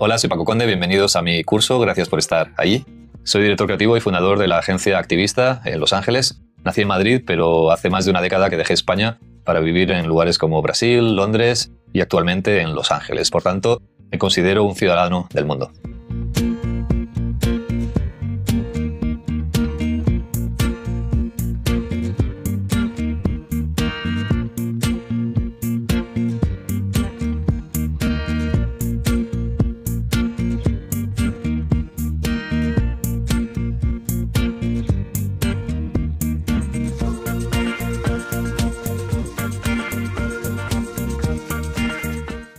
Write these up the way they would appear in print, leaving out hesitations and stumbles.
Hola, soy Paco Conde, bienvenidos a mi curso, gracias por estar allí. Soy director creativo y fundador de la agencia Activista en Los Ángeles. Nací en Madrid, pero hace más de una década que dejé España para vivir en lugares como Brasil, Londres y actualmente en Los Ángeles. Por tanto, me considero un ciudadano del mundo.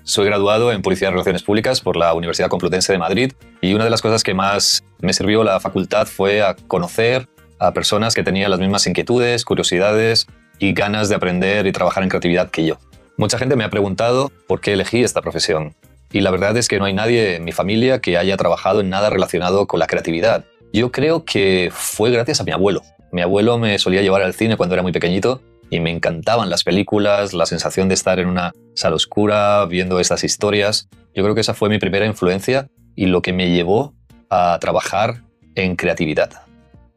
Soy graduado en Publicidad y Relaciones Públicas por la Universidad Complutense de Madrid y una de las cosas que más me sirvió la facultad fue a conocer a personas que tenían las mismas inquietudes, curiosidades y ganas de aprender y trabajar en creatividad que yo. Mucha gente me ha preguntado por qué elegí esta profesión y la verdad es que no hay nadie en mi familia que haya trabajado en nada relacionado con la creatividad. Yo creo que fue gracias a mi abuelo. Mi abuelo me solía llevar al cine cuando era muy pequeñito y me encantaban las películas, la sensación de estar en una sala oscura viendo estas historias. Yo creo que esa fue mi primera influencia y lo que me llevó a trabajar en creatividad.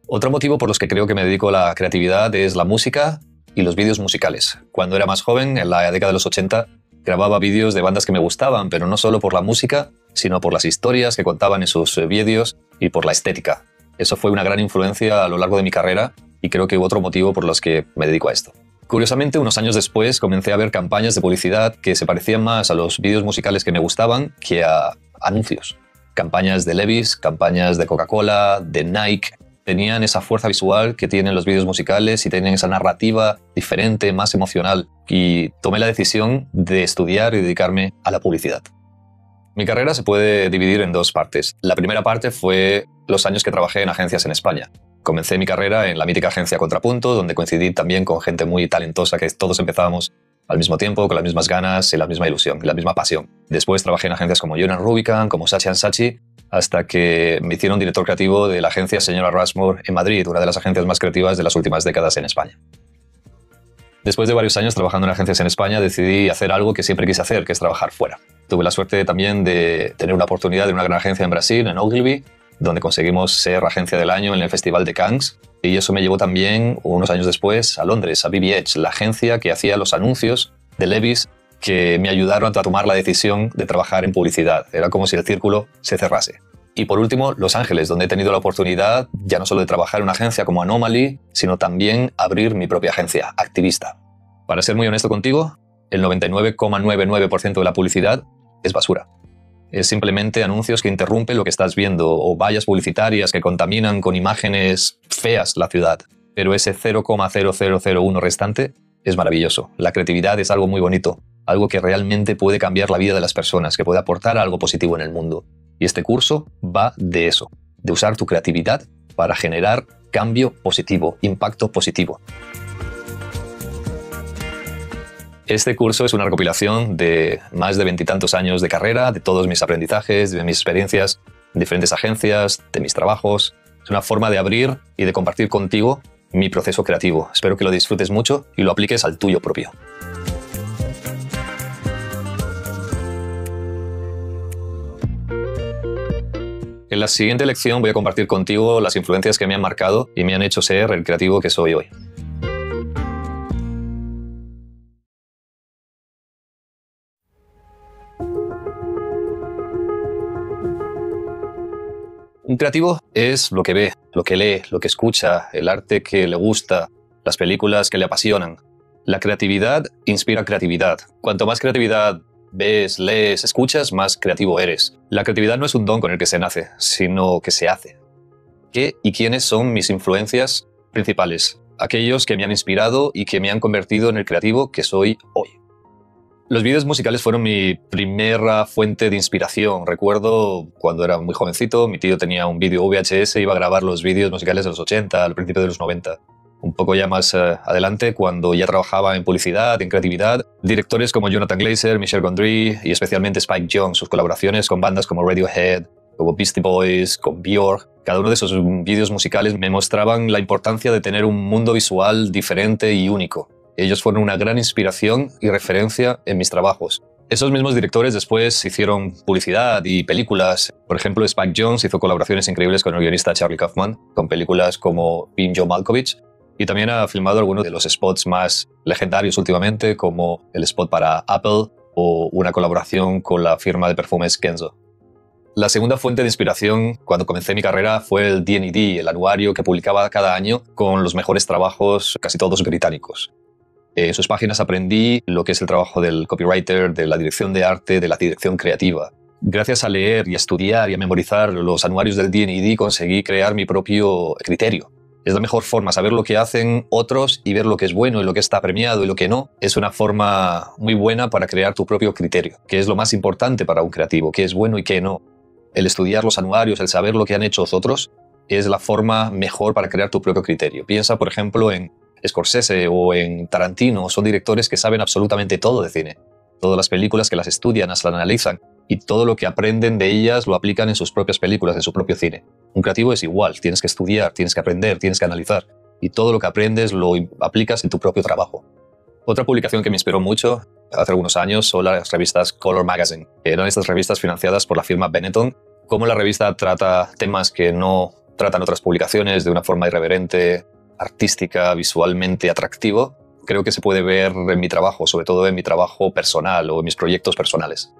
Otro motivo por los que creo que me dedico a la creatividad es la música y los vídeos musicales. Cuando era más joven, en la década de los 80, grababa vídeos de bandas que me gustaban, pero no solo por la música, sino por las historias que contaban en sus vídeos y por la estética. Eso fue una gran influencia a lo largo de mi carrera y creo que hubo otro motivo por los que me dedico a esto. Curiosamente, unos años después comencé a ver campañas de publicidad que se parecían más a los vídeos musicales que me gustaban que a anuncios. Campañas de Levi's, campañas de Coca-Cola, de Nike, tenían esa fuerza visual que tienen los vídeos musicales y tienen esa narrativa diferente, más emocional. Y tomé la decisión de estudiar y dedicarme a la publicidad. Mi carrera se puede dividir en dos partes. La primera parte fue los años que trabajé en agencias en España. Comencé mi carrera en la mítica agencia Contrapunto, donde coincidí también con gente muy talentosa que todos empezábamos al mismo tiempo, con las mismas ganas y la misma ilusión, y la misma pasión. Después trabajé en agencias como Jonan Rubicam, como Saatchi & Saatchi, hasta que me hicieron director creativo de la agencia Señora Rushmore en Madrid, una de las agencias más creativas de las últimas décadas en España. Después de varios años trabajando en agencias en España, decidí hacer algo que siempre quise hacer, que es trabajar fuera. Tuve la suerte también de tener una oportunidad en una gran agencia en Brasil, en Ogilvy, donde conseguimos ser agencia del año en el Festival de Cannes. Y eso me llevó también, unos años después, a Londres, a BBH, la agencia que hacía los anuncios de Levi's que me ayudaron a tomar la decisión de trabajar en publicidad. Era como si el círculo se cerrase. Y por último, Los Ángeles, donde he tenido la oportunidad ya no solo de trabajar en una agencia como Anomaly, sino también abrir mi propia agencia, Activista. Para ser muy honesto contigo, el 99,99% de la publicidad es basura. Es simplemente anuncios que interrumpen lo que estás viendo o vallas publicitarias que contaminan con imágenes feas la ciudad. Pero ese 0,0001 restante es maravilloso. La creatividad es algo muy bonito, algo que realmente puede cambiar la vida de las personas, que puede aportar algo positivo en el mundo. Y este curso va de eso, de usar tu creatividad para generar cambio positivo, impacto positivo. Este curso es una recopilación de más de 20 y tantos años de carrera, de todos mis aprendizajes, de mis experiencias en diferentes agencias, de mis trabajos. Es una forma de abrir y de compartir contigo mi proceso creativo. Espero que lo disfrutes mucho y lo apliques al tuyo propio. En la siguiente lección voy a compartir contigo las influencias que me han marcado y me han hecho ser el creativo que soy hoy. Un creativo es lo que ve, lo que lee, lo que escucha, el arte que le gusta, las películas que le apasionan. La creatividad inspira creatividad. Cuanto más creatividad ves, lees, escuchas, más creativo eres. La creatividad no es un don con el que se nace, sino que se hace. ¿Qué y quiénes son mis influencias principales? Aquellos que me han inspirado y que me han convertido en el creativo que soy hoy. Los vídeos musicales fueron mi primera fuente de inspiración. Recuerdo cuando era muy jovencito, mi tío tenía un vídeo VHS e iba a grabar los vídeos musicales de los 80, al principio de los 90. Un poco ya más adelante, cuando ya trabajaba en publicidad, en creatividad, directores como Jonathan Glazer, Michel Gondry y especialmente Spike Jonze, sus colaboraciones con bandas como Radiohead, como Beastie Boys, con Björk. Cada uno de esos vídeos musicales me mostraban la importancia de tener un mundo visual diferente y único. Ellos fueron una gran inspiración y referencia en mis trabajos. Esos mismos directores después hicieron publicidad y películas. Por ejemplo, Spike Jonze hizo colaboraciones increíbles con el guionista Charlie Kaufman, con películas como Being John Malkovich, y también ha filmado algunos de los spots más legendarios últimamente, como el spot para Apple o una colaboración con la firma de perfumes Kenzo. La segunda fuente de inspiración cuando comencé mi carrera fue el D&D, el anuario que publicaba cada año con los mejores trabajos, casi todos británicos. En sus páginas aprendí lo que es el trabajo del copywriter, de la dirección de arte, de la dirección creativa. Gracias a leer y a estudiar y a memorizar los anuarios del D&D conseguí crear mi propio criterio. Es la mejor forma, saber lo que hacen otros y ver lo que es bueno y lo que está premiado y lo que no. Es una forma muy buena para crear tu propio criterio, que es lo más importante para un creativo, qué es bueno y qué no. El estudiar los anuarios, el saber lo que han hecho otros, es la forma mejor para crear tu propio criterio. Piensa, por ejemplo, en Scorsese o en Tarantino. Son directores que saben absolutamente todo de cine. Todas las películas que las estudian, las analizan y todo lo que aprenden de ellas lo aplican en sus propias películas, en su propio cine. Un creativo es igual, tienes que estudiar, tienes que aprender, tienes que analizar y todo lo que aprendes lo aplicas en tu propio trabajo. Otra publicación que me inspiró mucho hace algunos años son las revistas Color Magazine. Eran estas revistas financiadas por la firma Benetton. Cómo la revista trata temas que no tratan otras publicaciones de una forma irreverente, artística, visualmente atractivo, creo que se puede ver en mi trabajo, sobre todo en mi trabajo personal o en mis proyectos personales.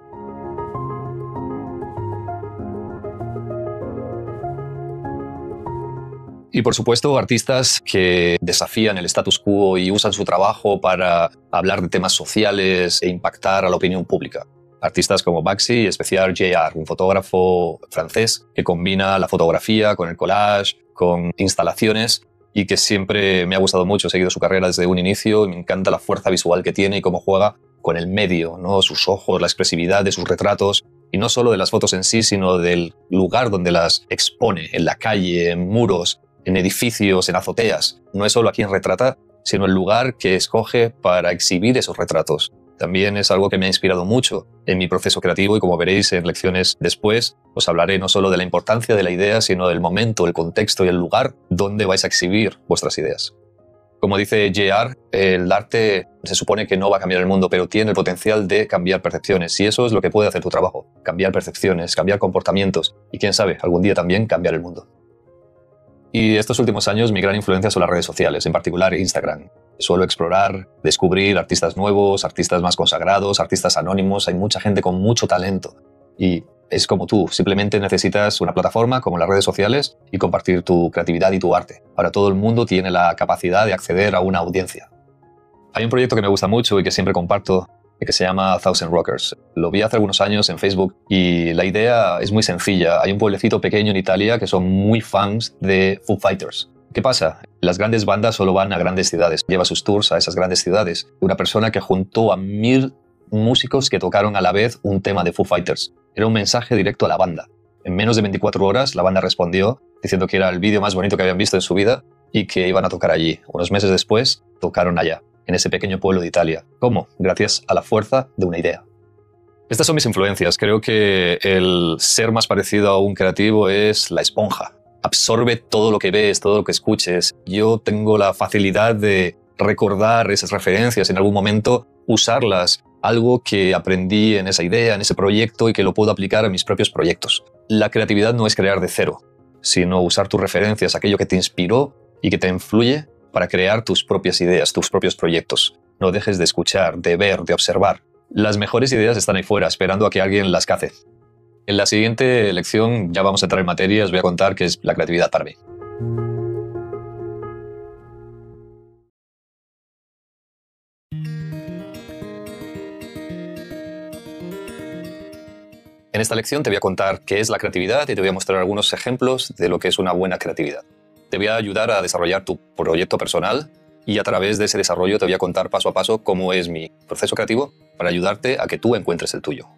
Y por supuesto, artistas que desafían el status quo y usan su trabajo para hablar de temas sociales e impactar a la opinión pública. Artistas como Banksy y en especial JR, un fotógrafo francés que combina la fotografía con el collage, con instalaciones y que siempre me ha gustado mucho. He seguido su carrera desde un inicio y me encanta la fuerza visual que tiene y cómo juega con el medio, ¿no? Sus ojos, la expresividad de sus retratos y no solo de las fotos en sí, sino del lugar donde las expone, en la calle, en muros, en edificios, en azoteas. No es solo a quien retrata, sino el lugar que escoge para exhibir esos retratos. También es algo que me ha inspirado mucho en mi proceso creativo y como veréis en lecciones después, os hablaré no solo de la importancia de la idea, sino del momento, el contexto y el lugar donde vais a exhibir vuestras ideas. Como dice J.R., el arte se supone que no va a cambiar el mundo, pero tiene el potencial de cambiar percepciones y eso es lo que puede hacer tu trabajo, cambiar percepciones, cambiar comportamientos y quién sabe, algún día también cambiar el mundo. Y estos últimos años mi gran influencia son las redes sociales, en particular Instagram. Suelo explorar, descubrir artistas nuevos, artistas más consagrados, artistas anónimos. Hay mucha gente con mucho talento. Y es como tú, simplemente necesitas una plataforma como las redes sociales y compartir tu creatividad y tu arte. Ahora todo el mundo tiene la capacidad de acceder a una audiencia. Hay un proyecto que me gusta mucho y que siempre comparto, que se llama Thousand Rockers. Lo vi hace algunos años en Facebook y la idea es muy sencilla. Hay un pueblecito pequeño en Italia que son muy fans de Foo Fighters. ¿Qué pasa? Las grandes bandas solo van a grandes ciudades, lleva sus tours a esas grandes ciudades. Una persona que juntó a 1000 músicos que tocaron a la vez un tema de Foo Fighters. Era un mensaje directo a la banda. En menos de 24 horas la banda respondió diciendo que era el vídeo más bonito que habían visto en su vida y que iban a tocar allí. Unos meses después tocaron allá, en ese pequeño pueblo de Italia. ¿Cómo? Gracias a la fuerza de una idea. Estas son mis influencias. Creo que el ser más parecido a un creativo es la esponja. Absorbe todo lo que ves, todo lo que escuches. Yo tengo la facilidad de recordar esas referencias, en algún momento usarlas, algo que aprendí en esa idea, en ese proyecto y que lo puedo aplicar a mis propios proyectos. La creatividad no es crear de cero, sino usar tus referencias, aquello que te inspiró y que te influye para crear tus propias ideas, tus propios proyectos. No dejes de escuchar, de ver, de observar. Las mejores ideas están ahí fuera, esperando a que alguien las cace. En la siguiente lección ya vamos a entrar en materia, os voy a contar qué es la creatividad para mí. En esta lección te voy a contar qué es la creatividad y te voy a mostrar algunos ejemplos de lo que es una buena creatividad. Te voy a ayudar a desarrollar tu proyecto personal y a través de ese desarrollo te voy a contar paso a paso cómo es mi proceso creativo para ayudarte a que tú encuentres el tuyo.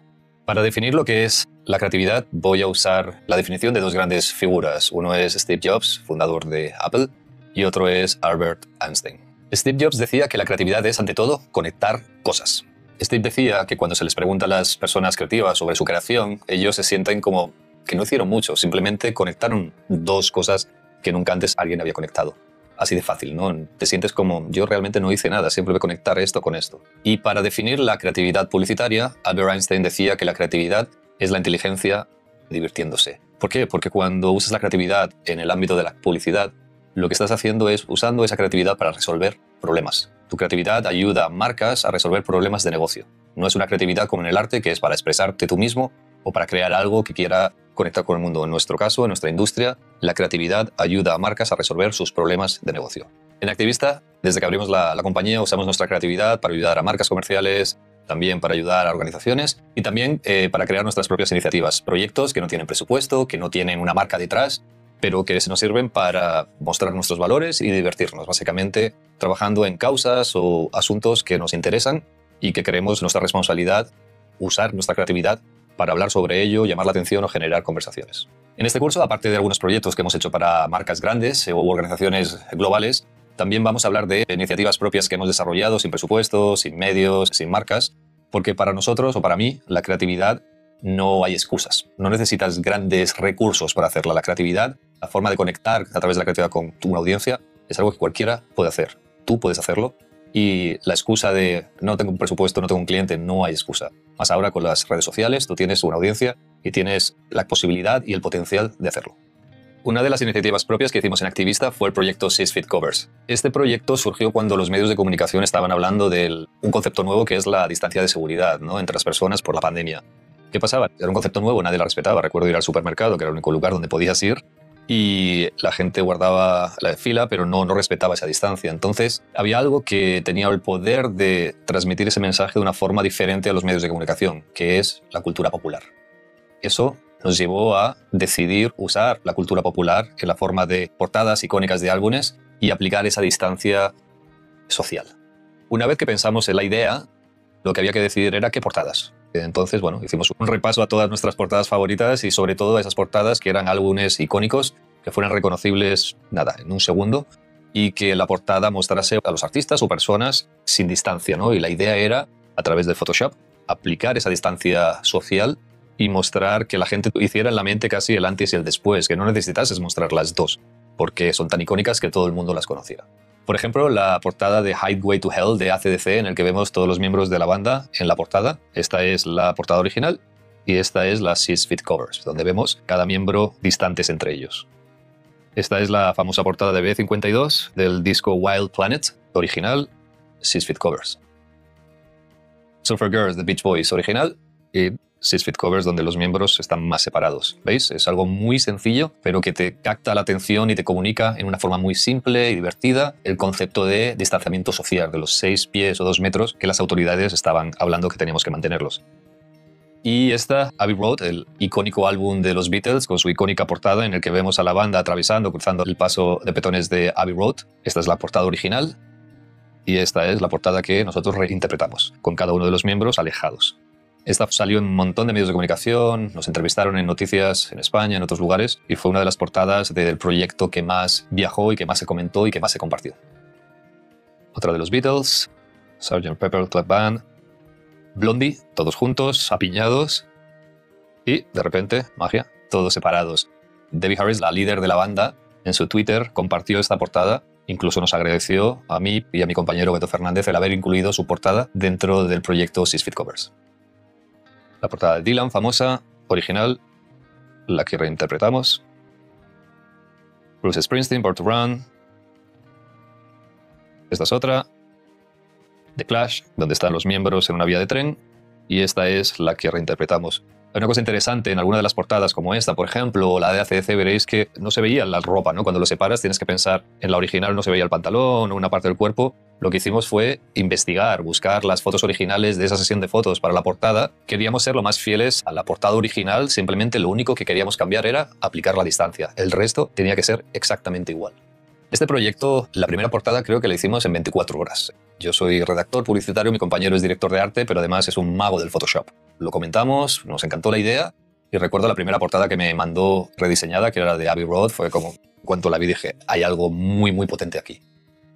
Para definir lo que es la creatividad voy a usar la definición de dos grandes figuras. Uno es Steve Jobs, fundador de Apple, y otro es Albert Einstein. Steve Jobs decía que la creatividad es, ante todo, conectar cosas. Steve decía que cuando se les pregunta a las personas creativas sobre su creación, ellos se sienten como que no hicieron mucho, simplemente conectaron dos cosas que nunca antes alguien había conectado. así de fácil, ¿no? Te sientes como, yo realmente no hice nada, siempre voy a conectar esto con esto. Y para definir la creatividad publicitaria, Albert Einstein decía que la creatividad es la inteligencia divirtiéndose. ¿Por qué? Porque cuando usas la creatividad en el ámbito de la publicidad, lo que estás haciendo es usando esa creatividad para resolver problemas. Tu creatividad ayuda a marcas a resolver problemas de negocio. No es una creatividad como en el arte, que es para expresarte tú mismo o para crear algo que quiera conectar con el mundo. En nuestro caso, en nuestra industria, la creatividad ayuda a marcas a resolver sus problemas de negocio. En Activista, desde que abrimos la compañía, usamos nuestra creatividad para ayudar a marcas comerciales, también para ayudar a organizaciones y también para crear nuestras propias iniciativas, proyectos que no tienen presupuesto, que no tienen una marca detrás, pero que nos sirven para mostrar nuestros valores y divertirnos, básicamente trabajando en causas o asuntos que nos interesan y que creemos nuestra responsabilidad usar nuestra creatividad para hablar sobre ello, llamar la atención o generar conversaciones. En este curso, aparte de algunos proyectos que hemos hecho para marcas grandes u organizaciones globales, también vamos a hablar de iniciativas propias que hemos desarrollado sin presupuesto, sin medios, sin marcas, porque para nosotros o para mí la creatividad no hay excusas. No necesitas grandes recursos para hacerla. La creatividad, la forma de conectar a través de la creatividad con una audiencia, es algo que cualquiera puede hacer. Tú puedes hacerlo. Y la excusa de no tengo un presupuesto, no tengo un cliente, no hay excusa. Más ahora con las redes sociales, tú tienes una audiencia y tienes la posibilidad y el potencial de hacerlo. Una de las iniciativas propias que hicimos en Activista fue el proyecto 6 Feet Covers. Este proyecto surgió cuando los medios de comunicación estaban hablando de un concepto nuevo que es la distancia de seguridad, ¿no?, entre las personas por la pandemia. ¿Qué pasaba? Era un concepto nuevo, nadie lo respetaba. Recuerdo ir al supermercado, que era el único lugar donde podías ir, y la gente guardaba la fila, pero no respetaba esa distancia. Entonces, había algo que tenía el poder de transmitir ese mensaje de una forma diferente a los medios de comunicación, que es la cultura popular. Eso nos llevó a decidir usar la cultura popular en la forma de portadas icónicas de álbumes y aplicar esa distancia social. Una vez que pensamos en la idea, lo que había que decidir era qué portadas. Entonces, bueno, hicimos un repaso a todas nuestras portadas favoritas y sobre todo a esas portadas que eran álbumes icónicos, que fueran reconocibles, nada, en un segundo, y que la portada mostrase a los artistas o personas sin distancia, ¿no? Y la idea era, a través de Photoshop, aplicar esa distancia social y mostrar que la gente hiciera en la mente casi el antes y el después, que no necesitases mostrar las dos, porque son tan icónicas que todo el mundo las conociera. Por ejemplo, la portada de Highway to Hell de AC/DC, en el que vemos todos los miembros de la banda en la portada. Esta es la portada original y esta es la 6 Feet Covers, donde vemos cada miembro distantes entre ellos. Esta es la famosa portada de B52 del disco Wild Planet original, 6 Feet Covers. Surfer Girls de Beach Boys original y 6 Feet Covers, donde los miembros están más separados. ¿Veis? Es algo muy sencillo, pero que te capta la atención y te comunica en una forma muy simple y divertida el concepto de distanciamiento social, de los 6 pies o 2 metros que las autoridades estaban hablando que teníamos que mantenerlos. Y esta, Abbey Road, el icónico álbum de los Beatles, con su icónica portada en el que vemos a la banda cruzando el paso de peatones de Abbey Road. Esta es la portada original y esta es la portada que nosotros reinterpretamos, con cada uno de los miembros alejados. Esta salió en un montón de medios de comunicación, nos entrevistaron en noticias en España, en otros lugares, y fue una de las portadas del proyecto que más viajó y que más se comentó y que más se compartió. Otra de los Beatles, Sgt. Pepper Club Band, Blondie, todos juntos, apiñados, y de repente, magia, todos separados. Debbie Harris, la líder de la banda, en su Twitter compartió esta portada. Incluso nos agradeció a mí y a mi compañero Beto Fernández el haber incluido su portada dentro del proyecto 6 Feet Covers. La portada de Dylan, famosa, original, la que reinterpretamos. Bruce Springsteen, Born to Run. Esta es otra. The Clash, donde están los miembros en una vía de tren. Y esta es la que reinterpretamos. Hay una cosa interesante en alguna de las portadas, como esta, por ejemplo, o la de AC/DC, veréis que no se veía la ropa, ¿no? Cuando lo separas tienes que pensar, en la original no se veía el pantalón o una parte del cuerpo. Lo que hicimos fue investigar, buscar las fotos originales de esa sesión de fotos para la portada. Queríamos ser lo más fieles a la portada original, simplemente lo único que queríamos cambiar era aplicar la distancia. El resto tenía que ser exactamente igual. Este proyecto, la primera portada creo que la hicimos en 24 horas. Yo soy redactor publicitario, mi compañero es director de arte, pero además es un mago del Photoshop. Lo comentamos, nos encantó la idea y recuerdo la primera portada que me mandó rediseñada, que era de Abbey Road, fue como, cuando la vi dije, hay algo muy, muy potente aquí.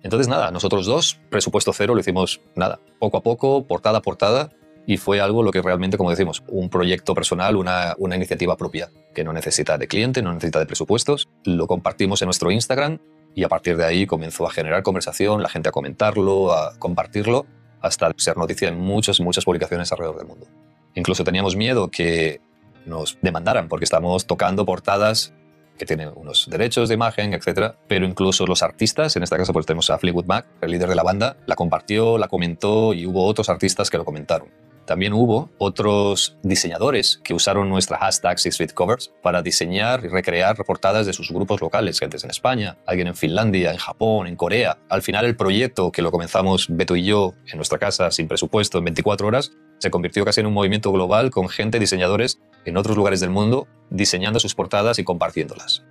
Entonces nada, nosotros dos, presupuesto cero, lo hicimos nada, poco a poco, portada a portada, y fue algo lo que realmente, como decimos, un proyecto personal, una iniciativa propia, que no necesita de cliente, no necesita de presupuestos. Lo compartimos en nuestro Instagram Y a partir de ahí comenzó a generar conversación, la gente a comentarlo, a compartirlo, hasta ser noticia en muchas publicaciones alrededor del mundo. Incluso teníamos miedo que nos demandaran porque estamos tocando portadas que tienen unos derechos de imagen, etc. Pero incluso los artistas, en este caso pues tenemos a Fleetwood Mac, el líder de la banda, la compartió, la comentó y hubo otros artistas que lo comentaron. También hubo otros diseñadores que usaron nuestra hashtag Six Feet Covers para diseñar y recrear portadas de sus grupos locales, gente en España, alguien en Finlandia, en Japón, en Corea. Al final el proyecto, que lo comenzamos Beto y yo en nuestra casa sin presupuesto en 24 horas, se convirtió casi en un movimiento global con gente, diseñadores en otros lugares del mundo, diseñando sus portadas y compartiéndolas.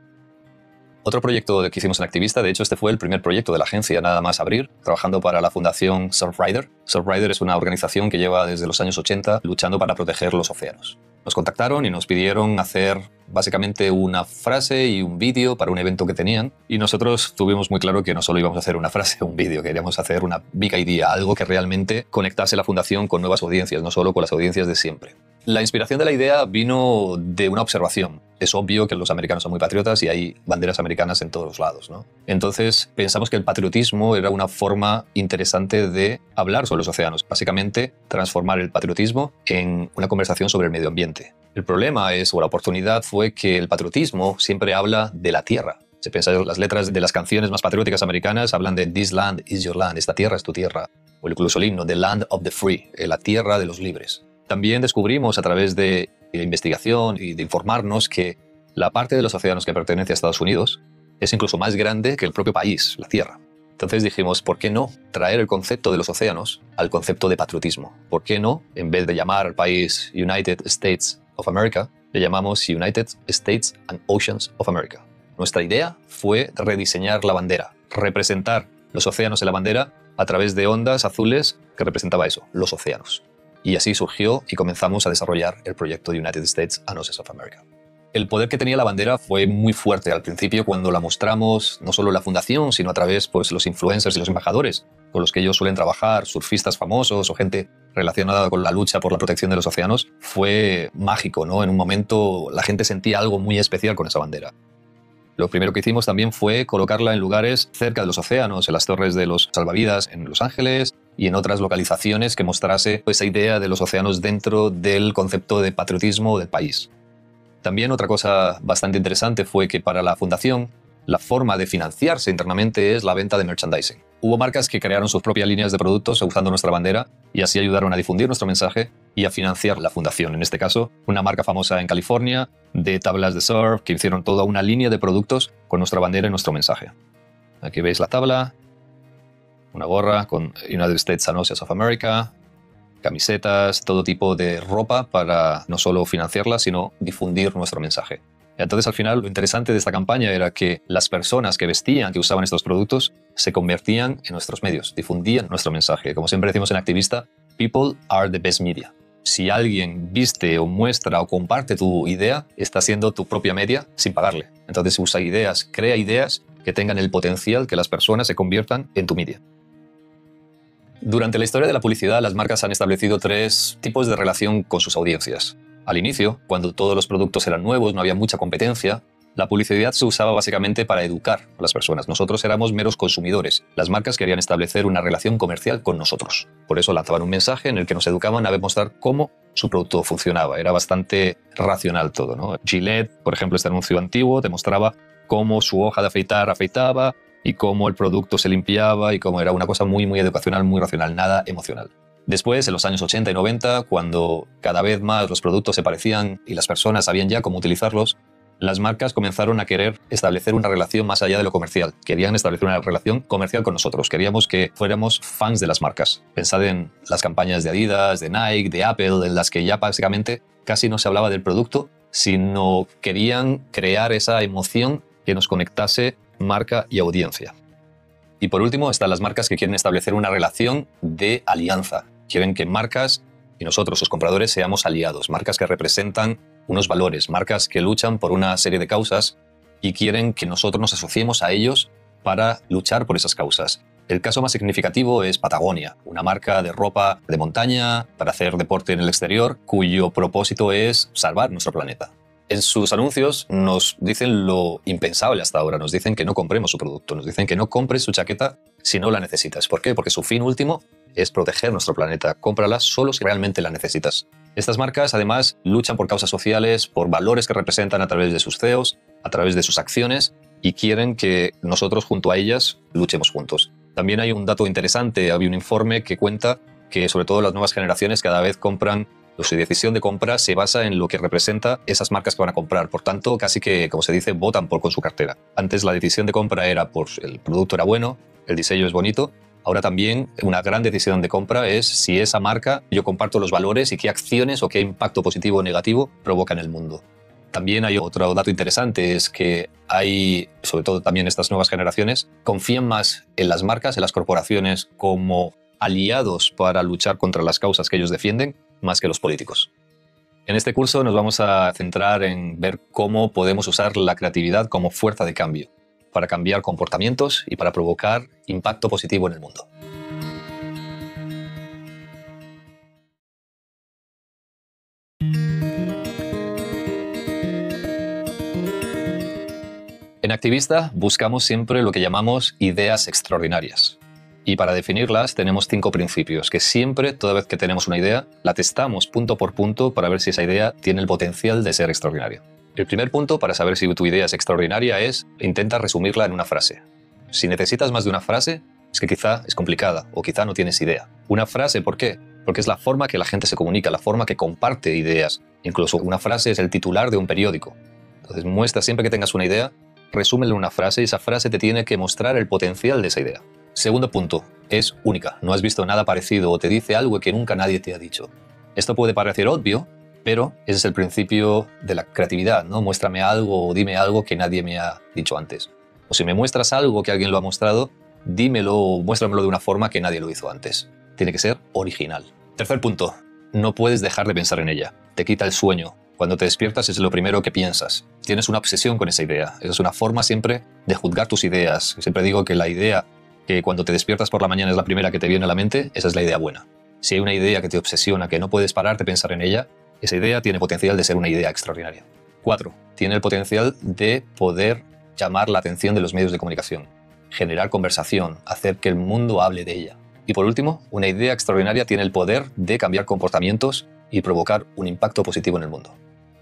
Otro proyecto que hicimos en Activista, de hecho este fue el primer proyecto de la agencia nada más abrir, trabajando para la fundación Surfrider. Surfrider es una organización que lleva desde los años 80 luchando para proteger los océanos. Nos contactaron y nos pidieron hacer básicamente una frase y un vídeo para un evento que tenían, y nosotros tuvimos muy claro que no solo íbamos a hacer una frase o un vídeo, queríamos hacer una big idea, algo que realmente conectase la fundación con nuevas audiencias, no solo con las audiencias de siempre. La inspiración de la idea vino de una observación. Es obvio que los americanos son muy patriotas y hay banderas americanas en todos los lados, ¿no? Entonces pensamos que el patriotismo era una forma interesante de hablar sobre los océanos. Básicamente, transformar el patriotismo en una conversación sobre el medio ambiente. El problema o la oportunidad fue que el patriotismo siempre habla de la tierra. Si pensáis, las letras de las canciones más patrióticas americanas hablan de "This land is your land", esta tierra es tu tierra. O incluso el himno, "The land of the free", la tierra de los libres. También descubrimos a través de investigación y de informarnos que la parte de los océanos que pertenece a Estados Unidos es incluso más grande que el propio país, la Tierra. Entonces dijimos, ¿por qué no traer el concepto de los océanos al concepto de patriotismo? ¿Por qué no, en vez de llamar al país United States of America, le llamamos United States and Oceans of America? Nuestra idea fue rediseñar la bandera, representar los océanos en la bandera a través de ondas azules que representaba eso, los océanos. Y así surgió y comenzamos a desarrollar el proyecto de United States and Oceans of America. El poder que tenía la bandera fue muy fuerte al principio cuando la mostramos, no solo la fundación, sino a través de los influencers y los embajadores con los que ellos suelen trabajar, surfistas famosos o gente relacionada con la lucha por la protección de los océanos. Fue mágico, ¿no? En un momento la gente sentía algo muy especial con esa bandera. Lo primero que hicimos también fue colocarla en lugares cerca de los océanos, en las torres de los salvavidas en Los Ángeles y en otras localizaciones que mostrase esa idea de los océanos dentro del concepto de patriotismo del país. También otra cosa bastante interesante fue que para la fundación la forma de financiarse internamente es la venta de merchandising. Hubo marcas que crearon sus propias líneas de productos usando nuestra bandera y así ayudaron a difundir nuestro mensaje y a financiar la fundación. En este caso, una marca famosa en California de tablas de surf que hicieron toda una línea de productos con nuestra bandera y nuestro mensaje. Aquí veis la tabla, una gorra con United States and Oceans of America, camisetas, todo tipo de ropa para no solo financiarla, sino difundir nuestro mensaje. Entonces, al final, lo interesante de esta campaña era que las personas que vestían, que usaban estos productos, se convertían en nuestros medios, difundían nuestro mensaje. Como siempre decimos en Activista, people are the best media. Si alguien viste o muestra o comparte tu idea, está siendo tu propia media sin pagarle. Entonces, usa ideas, crea ideas que tengan el potencial que las personas se conviertan en tu media. Durante la historia de la publicidad, las marcas han establecido 3 tipos de relación con sus audiencias. Al inicio, cuando todos los productos eran nuevos, no había mucha competencia, la publicidad se usaba básicamente para educar a las personas. Nosotros éramos meros consumidores. Las marcas querían establecer una relación comercial con nosotros. Por eso lanzaban un mensaje en el que nos educaban a demostrar cómo su producto funcionaba. Era bastante racional todo, ¿no? Gillette, por ejemplo, este anuncio antiguo, demostraba cómo su hoja de afeitar afeitaba y cómo el producto se limpiaba y cómo era una cosa muy educacional, muy racional, nada emocional. Después, en los años 80 y 90, cuando cada vez más los productos se parecían y las personas sabían ya cómo utilizarlos, las marcas comenzaron a querer establecer una relación más allá de lo comercial. Querían establecer una relación comercial con nosotros. Queríamos que fuéramos fans de las marcas. Pensad en las campañas de Adidas, de Nike, de Apple, en las que ya básicamente casi no se hablaba del producto, sino querían crear esa emoción que nos conectase marca y audiencia. Y por último están las marcas que quieren establecer una relación de alianza. Quieren que marcas y nosotros, sus compradores, seamos aliados. Marcas que representan unos valores, marcas que luchan por una serie de causas y quieren que nosotros nos asociemos a ellos para luchar por esas causas. El caso más significativo es Patagonia, una marca de ropa de montaña para hacer deporte en el exterior, cuyo propósito es salvar nuestro planeta. En sus anuncios nos dicen lo impensable hasta ahora, nos dicen que no compremos su producto, nos dicen que no compres su chaqueta si no la necesitas. ¿Por qué? Porque su fin último es proteger nuestro planeta. Cómprala solo si realmente la necesitas. Estas marcas además luchan por causas sociales, por valores que representan a través de sus CEOs, a través de sus acciones, y quieren que nosotros junto a ellas luchemos juntos. También hay un dato interesante, había un informe que cuenta que sobre todo las nuevas generaciones cada vez compran, su decisión de compra se basa en lo que representa esas marcas que van a comprar. Por tanto, casi que, como se dice, votan con su cartera. Antes la decisión de compra era por el producto era bueno, el diseño es bonito. Ahora también una gran decisión de compra es si esa marca, yo comparto los valores y qué acciones o qué impacto positivo o negativo provoca en el mundo. También hay otro dato interesante, es que hay, sobre todo también estas nuevas generaciones, confían más en las marcas, en las corporaciones como aliados para luchar contra las causas que ellos defienden, más que los políticos. En este curso nos vamos a centrar en ver cómo podemos usar la creatividad como fuerza de cambio, para cambiar comportamientos y para provocar impacto positivo en el mundo. En Activista buscamos siempre lo que llamamos ideas extraordinarias. Y para definirlas tenemos 5 principios que siempre, toda vez que tenemos una idea, la testamos punto por punto para ver si esa idea tiene el potencial de ser extraordinaria. El primer punto para saber si tu idea es extraordinaria es intenta resumirla en una frase. Si necesitas más de una frase, es que quizá es complicada o quizá no tienes idea. Una frase, ¿por qué? Porque es la forma que la gente se comunica, la forma que comparte ideas. Incluso una frase es el titular de un periódico. Entonces muestra siempre que tengas una idea, resúmela en una frase y esa frase te tiene que mostrar el potencial de esa idea. Segundo punto, es única. No has visto nada parecido o te dice algo que nunca nadie te ha dicho. Esto puede parecer obvio, pero ese es el principio de la creatividad, ¿no? Muéstrame algo o dime algo que nadie me ha dicho antes. O si me muestras algo que alguien lo ha mostrado, dímelo o muéstramelo de una forma que nadie lo hizo antes. Tiene que ser original. Tercer punto, no puedes dejar de pensar en ella. Te quita el sueño. Cuando te despiertas es lo primero que piensas. Tienes una obsesión con esa idea. Esa es una forma siempre de juzgar tus ideas. Siempre digo que la idea que cuando te despiertas por la mañana es la primera que te viene a la mente, esa es la idea buena. Si hay una idea que te obsesiona, que no puedes parar de pensar en ella, esa idea tiene potencial de ser una idea extraordinaria. 4. Tiene el potencial de poder llamar la atención de los medios de comunicación, generar conversación, hacer que el mundo hable de ella. Y por último, una idea extraordinaria tiene el poder de cambiar comportamientos y provocar un impacto positivo en el mundo.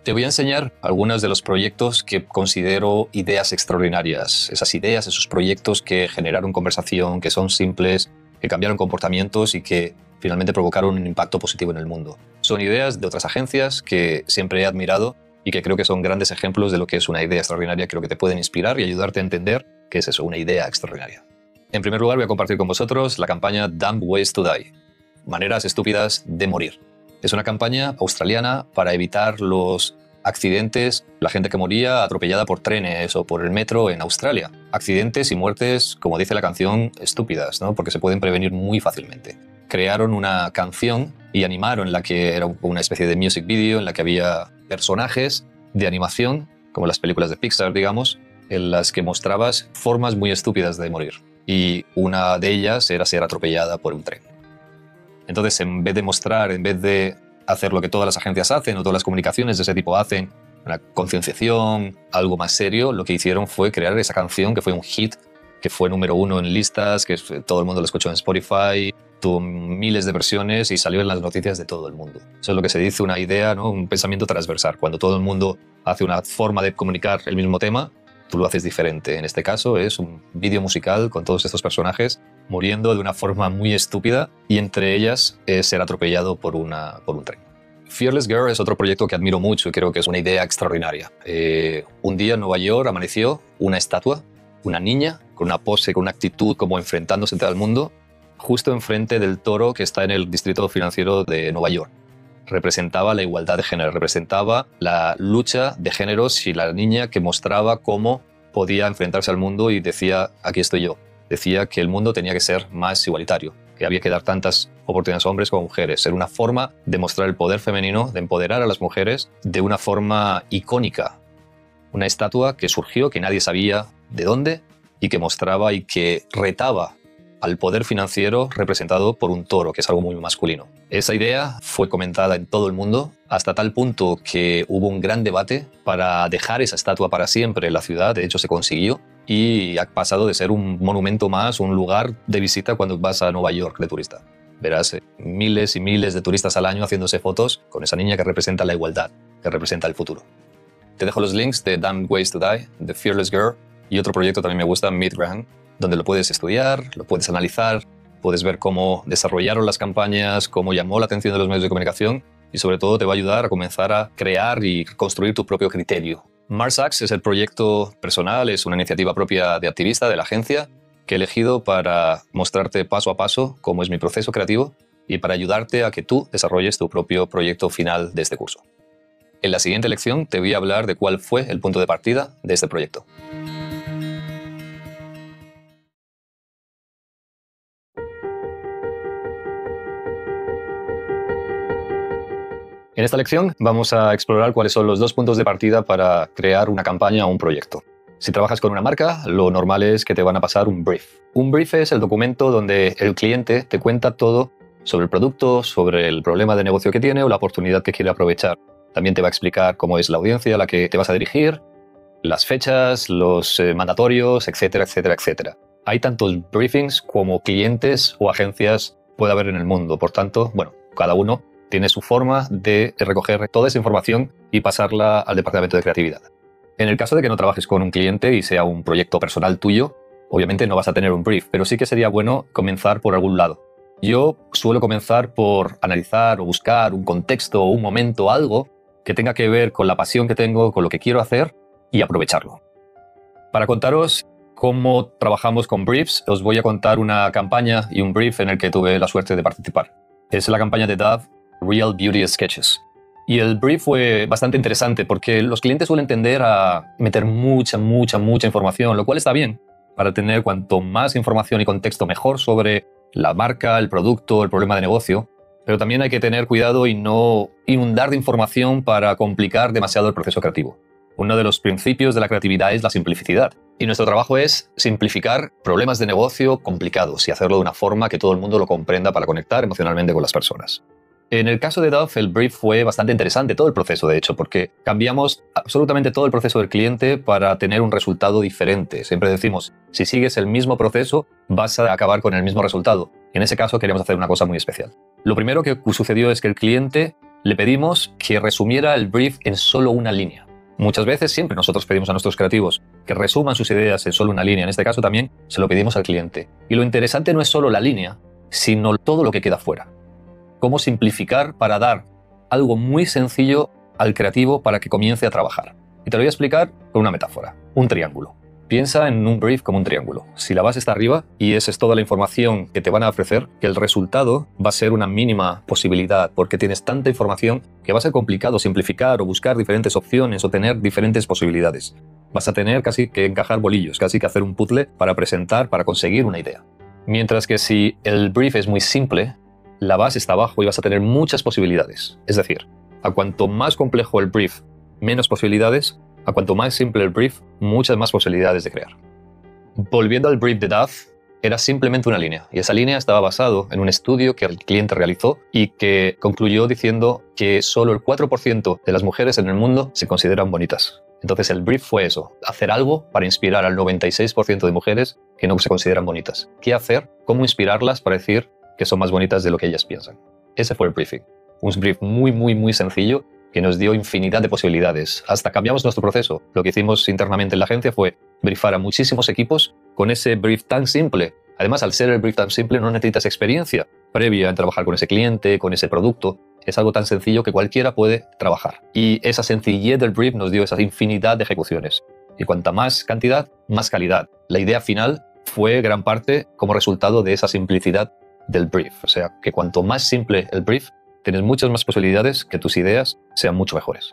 Te voy a enseñar algunos de los proyectos que considero ideas extraordinarias. Esas ideas, esos proyectos que generaron conversación, que son simples, que cambiaron comportamientos y que finalmente provocaron un impacto positivo en el mundo. Son ideas de otras agencias que siempre he admirado y que creo que son grandes ejemplos de lo que es una idea extraordinaria. Creo que te pueden inspirar y ayudarte a entender qué es eso, una idea extraordinaria. En primer lugar, voy a compartir con vosotros la campaña Dumb Ways to Die, maneras estúpidas de morir. Es una campaña australiana para evitar los accidentes, la gente que moría atropellada por trenes o por el metro en Australia. Accidentes y muertes, como dice la canción, estúpidas, ¿no? Porque se pueden prevenir muy fácilmente. Crearon una canción y animaron en la que era una especie de music video en la que había personajes de animación, como las películas de Pixar, digamos, en las que mostrabas formas muy estúpidas de morir. Y una de ellas era ser atropellada por un tren. Entonces, en vez de hacer lo que todas las agencias hacen o todas las comunicaciones de ese tipo hacen, una concienciación, algo más serio, lo que hicieron fue crear esa canción que fue un hit, que fue número 1 en listas, que todo el mundo lo escuchó en Spotify, tuvo miles de versiones y salió en las noticias de todo el mundo. Eso es lo que se dice una idea, ¿no? Un pensamiento transversal. Cuando todo el mundo hace una forma de comunicar el mismo tema, tú lo haces diferente. En este caso es un vídeo musical con todos estos personajes muriendo de una forma muy estúpida y entre ellas es ser atropellado por un tren. Fearless Girl es otro proyecto que admiro mucho y creo que es una idea extraordinaria. Un día en Nueva York amaneció una estatua, una niña con una pose, con una actitud como enfrentándose al mundo, justo enfrente del toro que está en el distrito financiero de Nueva York. Representaba la igualdad de género, representaba la lucha de géneros y la niña que mostraba cómo podía enfrentarse al mundo y decía, aquí estoy yo. Decía que el mundo tenía que ser más igualitario, que había que dar tantas oportunidades a hombres como a mujeres. Era una forma de mostrar el poder femenino, de empoderar a las mujeres de una forma icónica. Una estatua que surgió, que nadie sabía de dónde, y que mostraba y que retaba al poder financiero representado por un toro, que es algo muy masculino. Esa idea fue comentada en todo el mundo hasta tal punto que hubo un gran debate para dejar esa estatua para siempre en la ciudad. De hecho, se consiguió y ha pasado de ser un monumento más, un lugar de visita cuando vas a Nueva York de turista. Verás miles y miles de turistas al año haciéndose fotos con esa niña que representa la igualdad, que representa el futuro. Te dejo los links de Damned Ways to Die, The Fearless Girl, y otro proyecto también me gusta, Meet Graham, donde lo puedes estudiar, lo puedes analizar, puedes ver cómo desarrollaron las campañas, cómo llamó la atención de los medios de comunicación y sobre todo te va a ayudar a comenzar a crear y construir tu propio criterio. Mars Acts es el proyecto personal, es una iniciativa propia de activista de la agencia que he elegido para mostrarte paso a paso cómo es mi proceso creativo y para ayudarte a que tú desarrolles tu propio proyecto final de este curso. En la siguiente lección te voy a hablar de cuál fue el punto de partida de este proyecto. En esta lección vamos a explorar cuáles son los dos puntos de partida para crear una campaña o un proyecto. Si trabajas con una marca, lo normal es que te van a pasar un brief. Un brief es el documento donde el cliente te cuenta todo sobre el producto, sobre el problema de negocio que tiene o la oportunidad que quiere aprovechar. También te va a explicar cómo es la audiencia a la que te vas a dirigir, las fechas, los mandatorios, etcétera, etcétera, etcétera. Hay tantos briefings como clientes o agencias puede haber en el mundo. Por tanto, cada uno tiene su forma de recoger toda esa información y pasarla al departamento de creatividad. En el caso de que no trabajes con un cliente y sea un proyecto personal tuyo, obviamente no vas a tener un brief, pero sí que sería bueno comenzar por algún lado. Yo suelo comenzar por analizar o buscar un contexto o un momento, algo que tenga que ver con la pasión que tengo, con lo que quiero hacer y aprovecharlo. Para contaros cómo trabajamos con briefs, os voy a contar una campaña y un brief en el que tuve la suerte de participar. Es la campaña de Dove, Real Beauty Sketches. Y el brief fue bastante interesante porque los clientes suelen tender a meter mucha información, lo cual está bien para tener cuanto más información y contexto mejor sobre la marca, el producto, el problema de negocio. Pero también hay que tener cuidado y no inundar de información para complicar demasiado el proceso creativo. Uno de los principios de la creatividad es la simplicidad. Y nuestro trabajo es simplificar problemas de negocio complicados y hacerlo de una forma que todo el mundo lo comprenda para conectar emocionalmente con las personas. En el caso de Dove, el brief fue bastante interesante, todo el proceso de hecho, porque cambiamos absolutamente todo el proceso del cliente para tener un resultado diferente. Siempre decimos, si sigues el mismo proceso, vas a acabar con el mismo resultado. En ese caso queríamos hacer una cosa muy especial. Lo primero que sucedió es que el cliente le pedimos que resumiera el brief en solo una línea. Muchas veces, siempre nosotros pedimos a nuestros creativos que resuman sus ideas en solo una línea. En este caso también se lo pedimos al cliente. Y lo interesante no es solo la línea, sino todo lo que queda fuera. Cómo simplificar para dar algo muy sencillo al creativo para que comience a trabajar. Y te lo voy a explicar con una metáfora, un triángulo. Piensa en un brief como un triángulo. Si la base está arriba y esa es toda la información que te van a ofrecer, que el resultado va a ser una mínima posibilidad porque tienes tanta información que va a ser complicado simplificar o buscar diferentes opciones o tener diferentes posibilidades. Vas a tener casi que encajar bolillos, casi que hacer un puzzle para presentar, para conseguir una idea. Mientras que si el brief es muy simple, la base está abajo y vas a tener muchas posibilidades. Es decir, a cuanto más complejo el brief, menos posibilidades. A cuanto más simple el brief, muchas más posibilidades de crear. Volviendo al brief de Dove, era simplemente una línea. Y esa línea estaba basado en un estudio que el cliente realizó y que concluyó diciendo que solo el 4% de las mujeres en el mundo se consideran bonitas. Entonces el brief fue eso, hacer algo para inspirar al 96% de mujeres que no se consideran bonitas. ¿Qué hacer? ¿Cómo inspirarlas para decir que son más bonitas de lo que ellas piensan? Ese fue el briefing. Un brief muy sencillo que nos dio infinidad de posibilidades. Hasta cambiamos nuestro proceso. Lo que hicimos internamente en la agencia fue briefar a muchísimos equipos con ese brief tan simple. Además, al ser el brief tan simple, no necesitas experiencia previa en trabajar con ese cliente, con ese producto. Es algo tan sencillo que cualquiera puede trabajar. Y esa sencillez del brief nos dio esa infinidad de ejecuciones. Y cuanta más cantidad, más calidad. La idea final fue gran parte como resultado de esa simplicidad del brief. O sea, que cuanto más simple el brief, tienes muchas más posibilidades que tus ideas sean mucho mejores.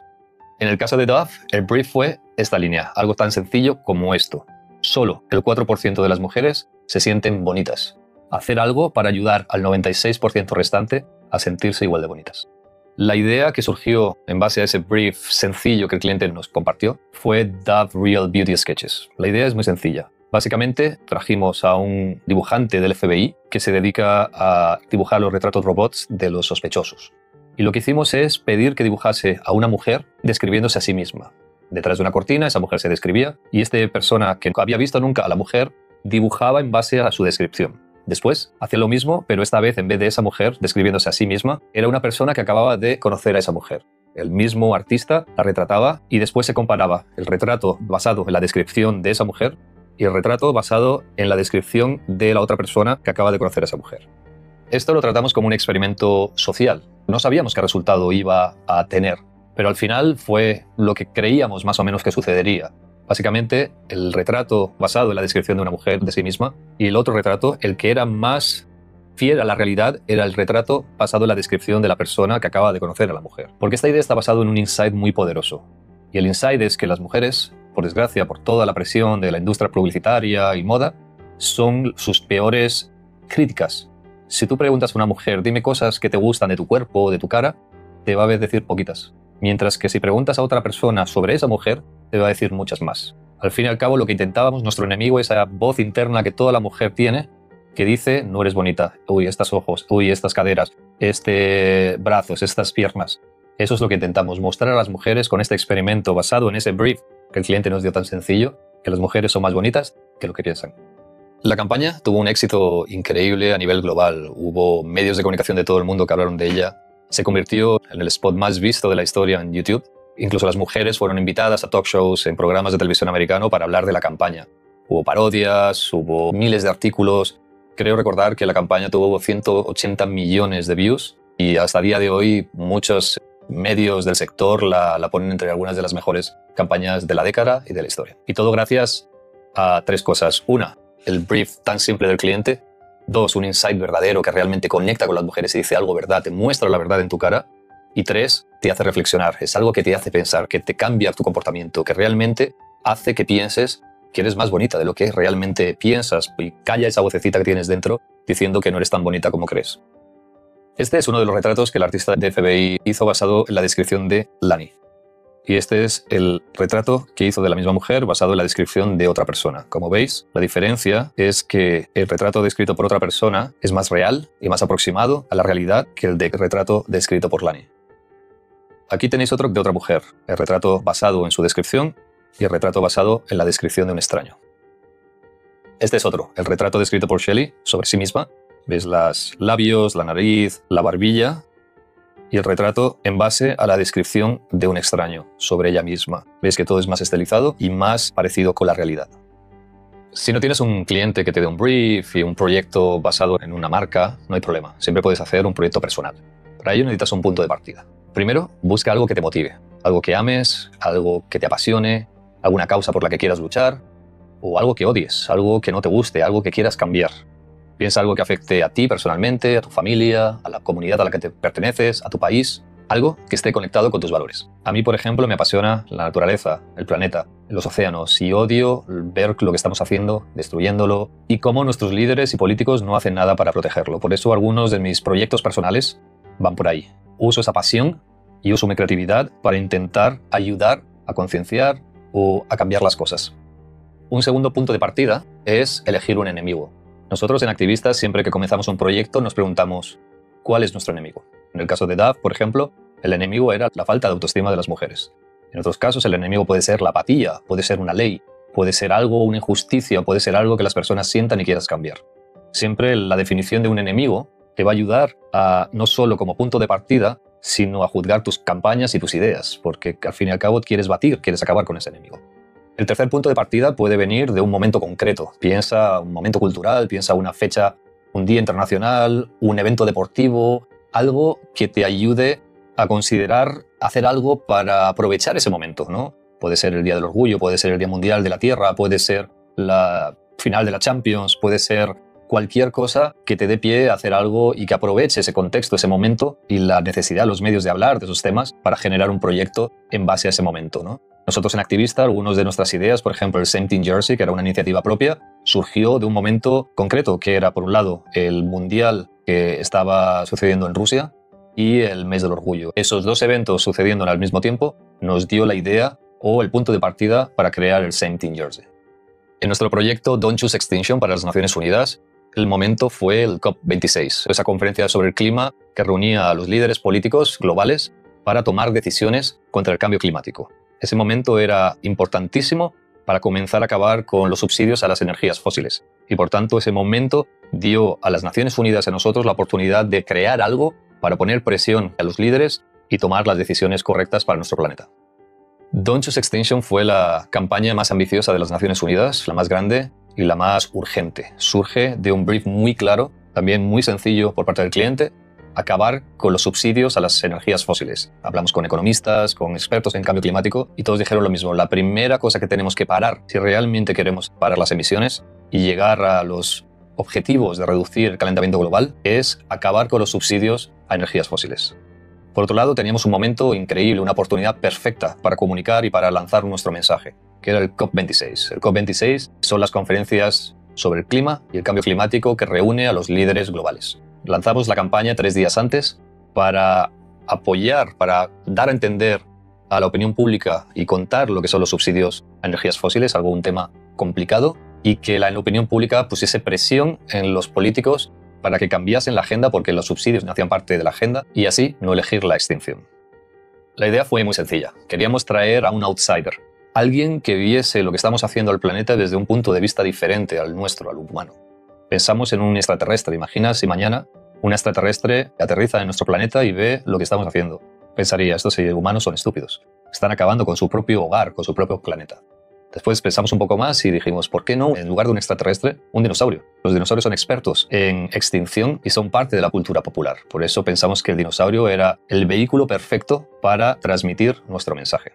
En el caso de Dove, el brief fue esta línea, algo tan sencillo como esto. Solo el 4% de las mujeres se sienten bonitas. Hacer algo para ayudar al 96% restante a sentirse igual de bonitas. La idea que surgió en base a ese brief sencillo que el cliente nos compartió fue Dove Real Beauty Sketches. La idea es muy sencilla. Básicamente, trajimos a un dibujante del FBI que se dedica a dibujar los retratos robots de los sospechosos. Y lo que hicimos es pedir que dibujase a una mujer describiéndose a sí misma. Detrás de una cortina, esa mujer se describía y esta persona que no había visto nunca a la mujer dibujaba en base a su descripción. Después, hacía lo mismo, pero esta vez en vez de esa mujer describiéndose a sí misma, era una persona que acababa de conocer a esa mujer. El mismo artista la retrataba y después se comparaba el retrato basado en la descripción de esa mujer y el retrato basado en la descripción de la otra persona que acaba de conocer a esa mujer. Esto lo tratamos como un experimento social. No sabíamos qué resultado iba a tener, pero al final fue lo que creíamos más o menos que sucedería. Básicamente, el retrato basado en la descripción de una mujer de sí misma y el otro retrato, el que era más fiel a la realidad, era el retrato basado en la descripción de la persona que acaba de conocer a la mujer. Porque esta idea está basada en un insight muy poderoso. Y el insight es que las mujeres, por desgracia, por toda la presión de la industria publicitaria y moda, son sus peores críticas. Si tú preguntas a una mujer, dime cosas que te gustan de tu cuerpo o de tu cara, te va a decir poquitas. Mientras que si preguntas a otra persona sobre esa mujer, te va a decir muchas más. Al fin y al cabo, lo que intentábamos, nuestro enemigo, esa voz interna que toda la mujer tiene, que dice, no eres bonita, uy, estos ojos, uy, estas caderas, brazos, estas piernas. Eso es lo que intentamos, mostrar a las mujeres con este experimento basado en ese brief que el cliente nos dio tan sencillo, que las mujeres son más bonitas que lo que piensan. La campaña tuvo un éxito increíble a nivel global. Hubo medios de comunicación de todo el mundo que hablaron de ella. Se convirtió en el spot más visto de la historia en YouTube. Incluso las mujeres fueron invitadas a talk shows en programas de televisión americano para hablar de la campaña. Hubo parodias, hubo miles de artículos. Creo recordar que la campaña tuvo 180 millones de views y hasta el día de hoy muchos medios del sector la ponen entre algunas de las mejores campañas de la década y de la historia. Y todo gracias a tres cosas. Una, el brief tan simple del cliente. Dos, un insight verdadero que realmente conecta con las mujeres y dice algo verdad, te muestra la verdad en tu cara. Y tres, te hace reflexionar. Es algo que te hace pensar, que te cambia tu comportamiento, que realmente hace que pienses que eres más bonita de lo que realmente piensas y calla esa vocecita que tienes dentro diciendo que no eres tan bonita como crees. Este es uno de los retratos que el artista de FBI hizo basado en la descripción de Lani. Y este es el retrato que hizo de la misma mujer basado en la descripción de otra persona. Como veis, la diferencia es que el retrato descrito por otra persona es más real y más aproximado a la realidad que el retrato descrito por Lani. Aquí tenéis otro de otra mujer, el retrato basado en su descripción y el retrato basado en la descripción de un extraño. Este es otro, el retrato descrito por Shelley sobre sí misma. Ves los labios, la nariz, la barbilla y el retrato en base a la descripción de un extraño sobre ella misma. Ves que todo es más estilizado y más parecido con la realidad. Si no tienes un cliente que te dé un brief y un proyecto basado en una marca, no hay problema. Siempre puedes hacer un proyecto personal. Para ello necesitas un punto de partida. Primero, busca algo que te motive, algo que ames, algo que te apasione, alguna causa por la que quieras luchar o algo que odies, algo que no te guste, algo que quieras cambiar. Piensa algo que afecte a ti personalmente, a tu familia, a la comunidad a la que te perteneces, a tu país, algo que esté conectado con tus valores. A mí, por ejemplo, me apasiona la naturaleza, el planeta, los océanos y odio ver lo que estamos haciendo, destruyéndolo y cómo nuestros líderes y políticos no hacen nada para protegerlo. Por eso algunos de mis proyectos personales van por ahí. Uso esa pasión y uso mi creatividad para intentar ayudar a concienciar o a cambiar las cosas. Un segundo punto de partida es elegir un enemigo. Nosotros en Activistas, siempre que comenzamos un proyecto, nos preguntamos ¿cuál es nuestro enemigo? En el caso de DAF, por ejemplo, el enemigo era la falta de autoestima de las mujeres. En otros casos, el enemigo puede ser la apatía, puede ser una ley, puede ser algo, una injusticia, puede ser algo que las personas sientan y quieras cambiar. Siempre la definición de un enemigo te va a ayudar a, no solo como punto de partida, sino a juzgar tus campañas y tus ideas, porque al fin y al cabo quieres batir, quieres acabar con ese enemigo. El tercer punto de partida puede venir de un momento concreto. Piensa un momento cultural, piensa una fecha, un día internacional, un evento deportivo, algo que te ayude a considerar hacer algo para aprovechar ese momento, ¿no? Puede ser el Día del Orgullo, puede ser el Día Mundial de la Tierra, puede ser la final de la Champions, puede ser cualquier cosa que te dé pie a hacer algo y que aproveche ese contexto, ese momento y la necesidad de los medios de hablar de esos temas para generar un proyecto en base a ese momento, ¿no? Nosotros en Activista, algunas de nuestras ideas, por ejemplo el Same Team Jersey, que era una iniciativa propia, surgió de un momento concreto, que era por un lado el Mundial que estaba sucediendo en Rusia y el Mes del Orgullo. Esos dos eventos sucediendo al mismo tiempo nos dio la idea o el punto de partida para crear el Same Team Jersey. En nuestro proyecto Don't Choose Extinction para las Naciones Unidas, el momento fue el COP26, esa conferencia sobre el clima que reunía a los líderes políticos globales para tomar decisiones contra el cambio climático. Ese momento era importantísimo para comenzar a acabar con los subsidios a las energías fósiles. Y por tanto, ese momento dio a las Naciones Unidas y a nosotros la oportunidad de crear algo para poner presión a los líderes y tomar las decisiones correctas para nuestro planeta. Don't Choose Extinction fue la campaña más ambiciosa de las Naciones Unidas, la más grande y la más urgente. Surge de un brief muy claro, también muy sencillo por parte del cliente: acabar con los subsidios a las energías fósiles. Hablamos con economistas, con expertos en cambio climático y todos dijeron lo mismo. La primera cosa que tenemos que parar, si realmente queremos parar las emisiones y llegar a los objetivos de reducir el calentamiento global, es acabar con los subsidios a energías fósiles. Por otro lado, teníamos un momento increíble, una oportunidad perfecta para comunicar y para lanzar nuestro mensaje, que era el COP26. El COP26 son las conferencias sobre el clima y el cambio climático que reúne a los líderes globales. Lanzamos la campaña 3 días antes para apoyar, para dar a entender a la opinión pública y contar lo que son los subsidios a energías fósiles, algo un tema complicado, y que la opinión pública pusiese presión en los políticos para que cambiasen la agenda, porque los subsidios no hacían parte de la agenda, y así no elegir la extinción. La idea fue muy sencilla. Queríamos traer a un outsider, alguien que viese lo que estamos haciendo al planeta desde un punto de vista diferente al nuestro, al humano. Pensamos en un extraterrestre. Imagina si mañana un extraterrestre aterriza en nuestro planeta y ve lo que estamos haciendo. Pensaría, estos humanos son estúpidos. Están acabando con su propio hogar, con su propio planeta. Después pensamos un poco más y dijimos, ¿por qué no, en lugar de un extraterrestre, un dinosaurio? Los dinosaurios son expertos en extinción y son parte de la cultura popular. Por eso pensamos que el dinosaurio era el vehículo perfecto para transmitir nuestro mensaje.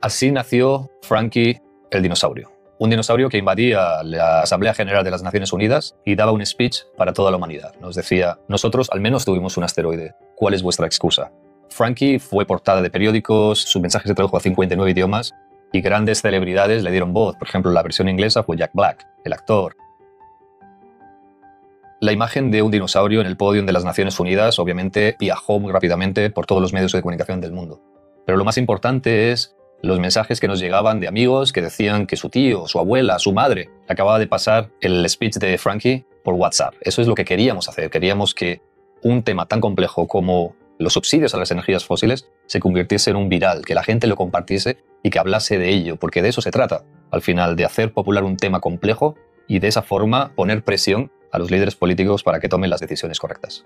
Así nació Frankie el dinosaurio. Un dinosaurio que invadía la Asamblea General de las Naciones Unidas y daba un speech para toda la humanidad. Nos decía, nosotros al menos tuvimos un asteroide. ¿Cuál es vuestra excusa? Frankie fue portada de periódicos, su mensaje se tradujo a 59 idiomas y grandes celebridades le dieron voz. Por ejemplo, la versión inglesa fue Jack Black, el actor. La imagen de un dinosaurio en el podio de las Naciones Unidas obviamente viajó muy rápidamente por todos los medios de comunicación del mundo. Pero lo más importante es los mensajes que nos llegaban de amigos que decían que su tío, su abuela, su madre acababa de pasar el speech de Frankie por WhatsApp. Eso es lo que queríamos hacer. Queríamos que un tema tan complejo como los subsidios a las energías fósiles se convirtiese en un viral, que la gente lo compartiese y que hablase de ello, porque de eso se trata, al final, de hacer popular un tema complejo y de esa forma poner presión a los líderes políticos para que tomen las decisiones correctas.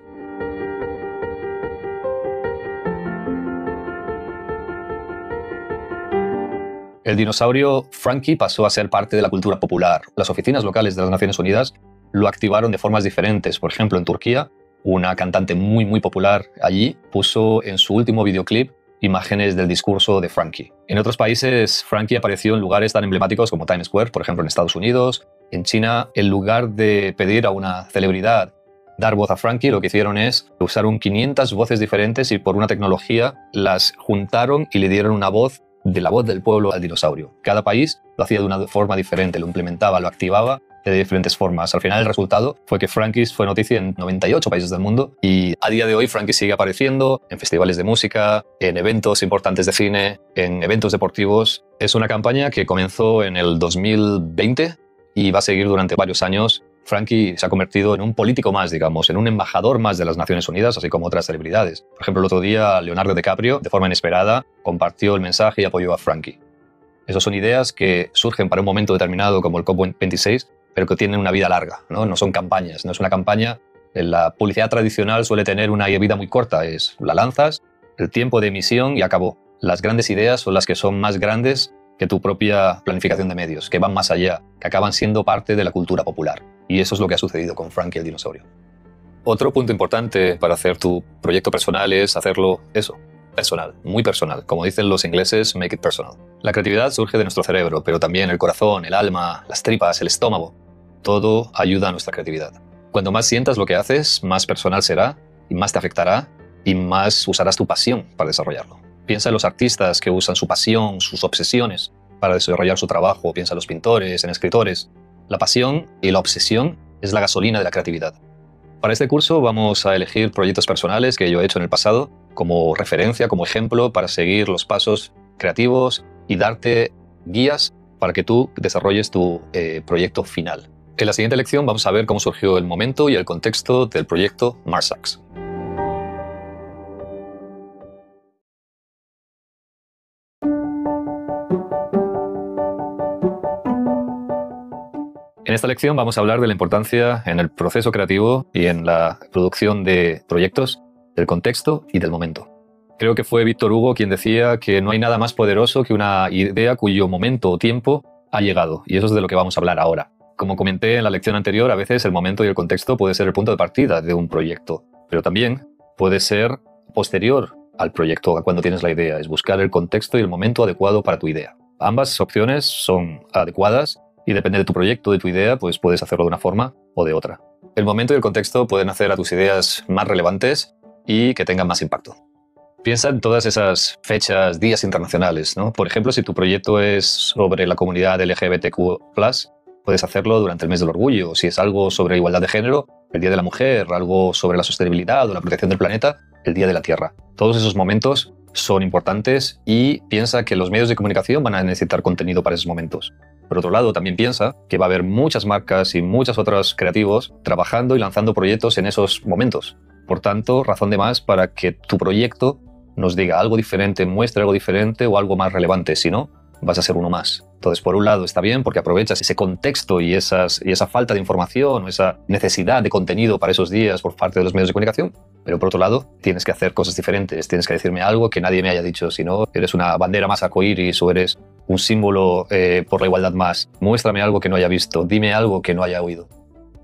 El dinosaurio Frankie pasó a ser parte de la cultura popular. Las oficinas locales de las Naciones Unidas lo activaron de formas diferentes. Por ejemplo, en Turquía, una cantante muy popular allí puso en su último videoclip imágenes del discurso de Frankie. En otros países, Frankie apareció en lugares tan emblemáticos como Times Square, por ejemplo en Estados Unidos. En China, en lugar de pedir a una celebridad dar voz a Frankie, lo que hicieron es usaron 500 voces diferentes y por una tecnología las juntaron y le dieron una voz de la voz del pueblo al dinosaurio. Cada país lo hacía de una forma diferente, lo implementaba, lo activaba de diferentes formas. Al final el resultado fue que Frankie fue noticia en 98 países del mundo y a día de hoy Frankie sigue apareciendo en festivales de música, en eventos importantes de cine, en eventos deportivos. Es una campaña que comenzó en el 2020 y va a seguir durante varios años. Frankie se ha convertido en un político más, digamos, en un embajador más de las Naciones Unidas, así como otras celebridades. Por ejemplo, el otro día Leonardo DiCaprio, de forma inesperada, compartió el mensaje y apoyó a Frankie. Esas son ideas que surgen para un momento determinado como el COP26, pero que tienen una vida larga, ¿no? No son campañas, no es una campaña. La publicidad tradicional suele tener una vida muy corta, la lanzas, el tiempo de emisión y acabó. Las grandes ideas son las que son más grandes que tu propia planificación de medios, que van más allá, que acaban siendo parte de la cultura popular. Y eso es lo que ha sucedido con Frankie el dinosaurio. Otro punto importante para hacer tu proyecto personal es hacerlo personal, muy personal. Como dicen los ingleses, make it personal. La creatividad surge de nuestro cerebro, pero también el corazón, el alma, las tripas, el estómago. Todo ayuda a nuestra creatividad. Cuando más sientas lo que haces, más personal será y más te afectará y más usarás tu pasión para desarrollarlo. Piensa en los artistas que usan su pasión, sus obsesiones para desarrollar su trabajo. Piensa en los pintores, en escritores. La pasión y la obsesión es la gasolina de la creatividad. Para este curso vamos a elegir proyectos personales que yo he hecho en el pasado como referencia, como ejemplo para seguir los pasos creativos y darte guías para que tú desarrolles tu proyecto final. En la siguiente lección vamos a ver cómo surgió el momento y el contexto del proyecto Marsax. En esta lección vamos a hablar de la importancia en el proceso creativo y en la producción de proyectos, del contexto y del momento. Creo que fue Víctor Hugo quien decía que no hay nada más poderoso que una idea cuyo momento o tiempo ha llegado, y eso es de lo que vamos a hablar ahora. Como comenté en la lección anterior, a veces el momento y el contexto puede ser el punto de partida de un proyecto, pero también puede ser posterior al proyecto, a cuando tienes la idea, es buscar el contexto y el momento adecuado para tu idea. Ambas opciones son adecuadas y depende de tu proyecto, de tu idea, pues puedes hacerlo de una forma o de otra. El momento y el contexto pueden hacer a tus ideas más relevantes y que tengan más impacto. Piensa en todas esas fechas, días internacionales, ¿no? Por ejemplo, si tu proyecto es sobre la comunidad LGBTQ+, puedes hacerlo durante el mes del orgullo. Si es algo sobre igualdad de género, el Día de la Mujer, algo sobre la sostenibilidad o la protección del planeta, el Día de la Tierra. Todos esos momentos son importantes y piensa que los medios de comunicación van a necesitar contenido para esos momentos. Por otro lado, también piensa que va a haber muchas marcas y muchos otros creativos trabajando y lanzando proyectos en esos momentos. Por tanto, razón de más para que tu proyecto nos diga algo diferente, muestre algo diferente o algo más relevante. Si no, vas a ser uno más. Entonces, por un lado está bien porque aprovechas ese contexto y esa falta de información o esa necesidad de contenido para esos días por parte de los medios de comunicación. Pero por otro lado, tienes que hacer cosas diferentes. Tienes que decirme algo que nadie me haya dicho. Si no, eres una bandera más arcoíris o eres un símbolo por la igualdad más. Muéstrame algo que no haya visto. Dime algo que no haya oído.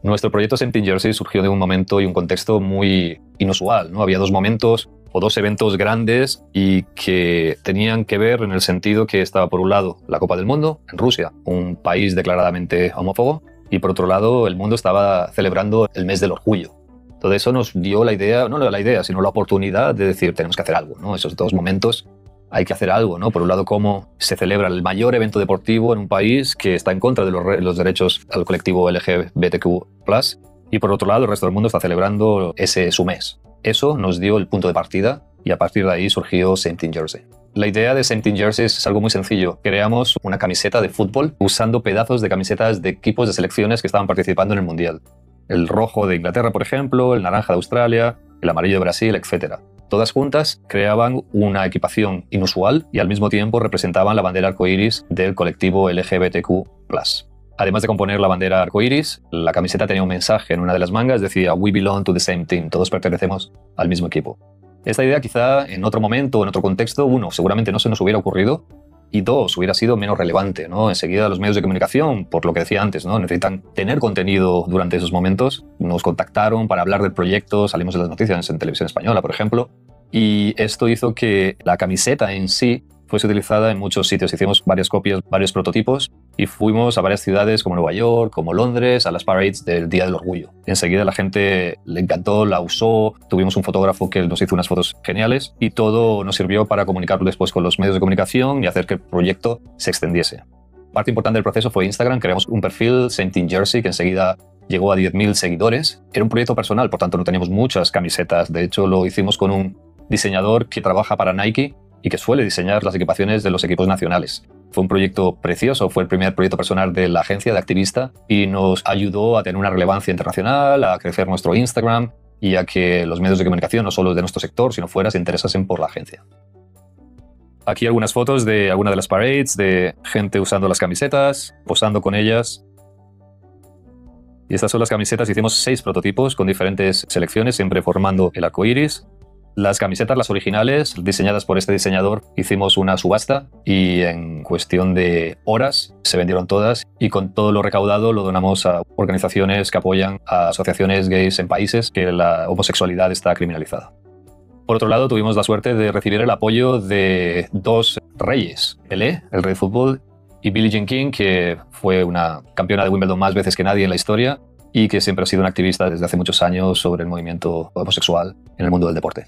Nuestro proyecto Saint Jersey surgió de un momento y un contexto muy inusual, ¿no? Había dos momentos o dos eventos grandes y que tenían que ver en el sentido que estaba por un lado la Copa del Mundo en Rusia, un país declaradamente homófobo, y por otro lado el mundo estaba celebrando el mes del orgullo. Todo eso nos dio la idea, no la idea, sino la oportunidad de decir tenemos que hacer algo, ¿no? Esos dos momentos hay que hacer algo, ¿no? Por un lado, cómo se celebra el mayor evento deportivo en un país que está en contra de los derechos al colectivo LGBTQ+, y por otro lado el resto del mundo está celebrando su mes. Eso nos dio el punto de partida y a partir de ahí surgió Saint Jersey. La idea de Saint Jersey es algo muy sencillo. Creamos una camiseta de fútbol usando pedazos de camisetas de equipos de selecciones que estaban participando en el Mundial. El rojo de Inglaterra, por ejemplo, el naranja de Australia, el amarillo de Brasil, etc. Todas juntas creaban una equipación inusual y al mismo tiempo representaban la bandera arcoíris del colectivo LGBTQ+. Además de componer la bandera arcoíris, la camiseta tenía un mensaje en una de las mangas, decía "We belong to the same team", todos pertenecemos al mismo equipo. Esta idea quizá en otro momento o en otro contexto, uno, seguramente no se nos hubiera ocurrido, y dos, hubiera sido menos relevante, ¿no? Enseguida los medios de comunicación, por lo que decía antes, ¿no? Necesitan tener contenido durante esos momentos. Nos contactaron para hablar del proyecto, salimos de las noticias en Televisión Española, por ejemplo, y esto hizo que la camiseta en sí fuese utilizada en muchos sitios. Hicimos varias copias, varios prototipos y fuimos a varias ciudades como Nueva York, como Londres, a las parades del Día del Orgullo. Enseguida la gente le encantó, la usó, tuvimos un fotógrafo que nos hizo unas fotos geniales y todo nos sirvió para comunicarlo después con los medios de comunicación y hacer que el proyecto se extendiese. Parte importante del proceso fue Instagram. Creamos un perfil, Saint Jersey, que enseguida llegó a 10.000 seguidores. Era un proyecto personal, por tanto no teníamos muchas camisetas. De hecho, lo hicimos con un diseñador que trabaja para Nike y que suele diseñar las equipaciones de los equipos nacionales. Fue un proyecto precioso, fue el primer proyecto personal de la agencia de activista y nos ayudó a tener una relevancia internacional, a crecer nuestro Instagram y a que los medios de comunicación, no solo de nuestro sector, sino fuera, se interesasen por la agencia. Aquí algunas fotos de alguna de las parades, de gente usando las camisetas, posando con ellas. Y estas son las camisetas. Hicimos 6 prototipos con diferentes selecciones, siempre formando el arco iris. Las camisetas, las originales, diseñadas por este diseñador, hicimos una subasta y en cuestión de horas se vendieron todas y con todo lo recaudado lo donamos a organizaciones que apoyan a asociaciones gays en países que la homosexualidad está criminalizada. Por otro lado, tuvimos la suerte de recibir el apoyo de 2 reyes, Pelé, el rey de fútbol, y Billie Jean King, que fue una campeona de Wimbledon más veces que nadie en la historia y que siempre ha sido una activista desde hace muchos años sobre el movimiento homosexual en el mundo del deporte.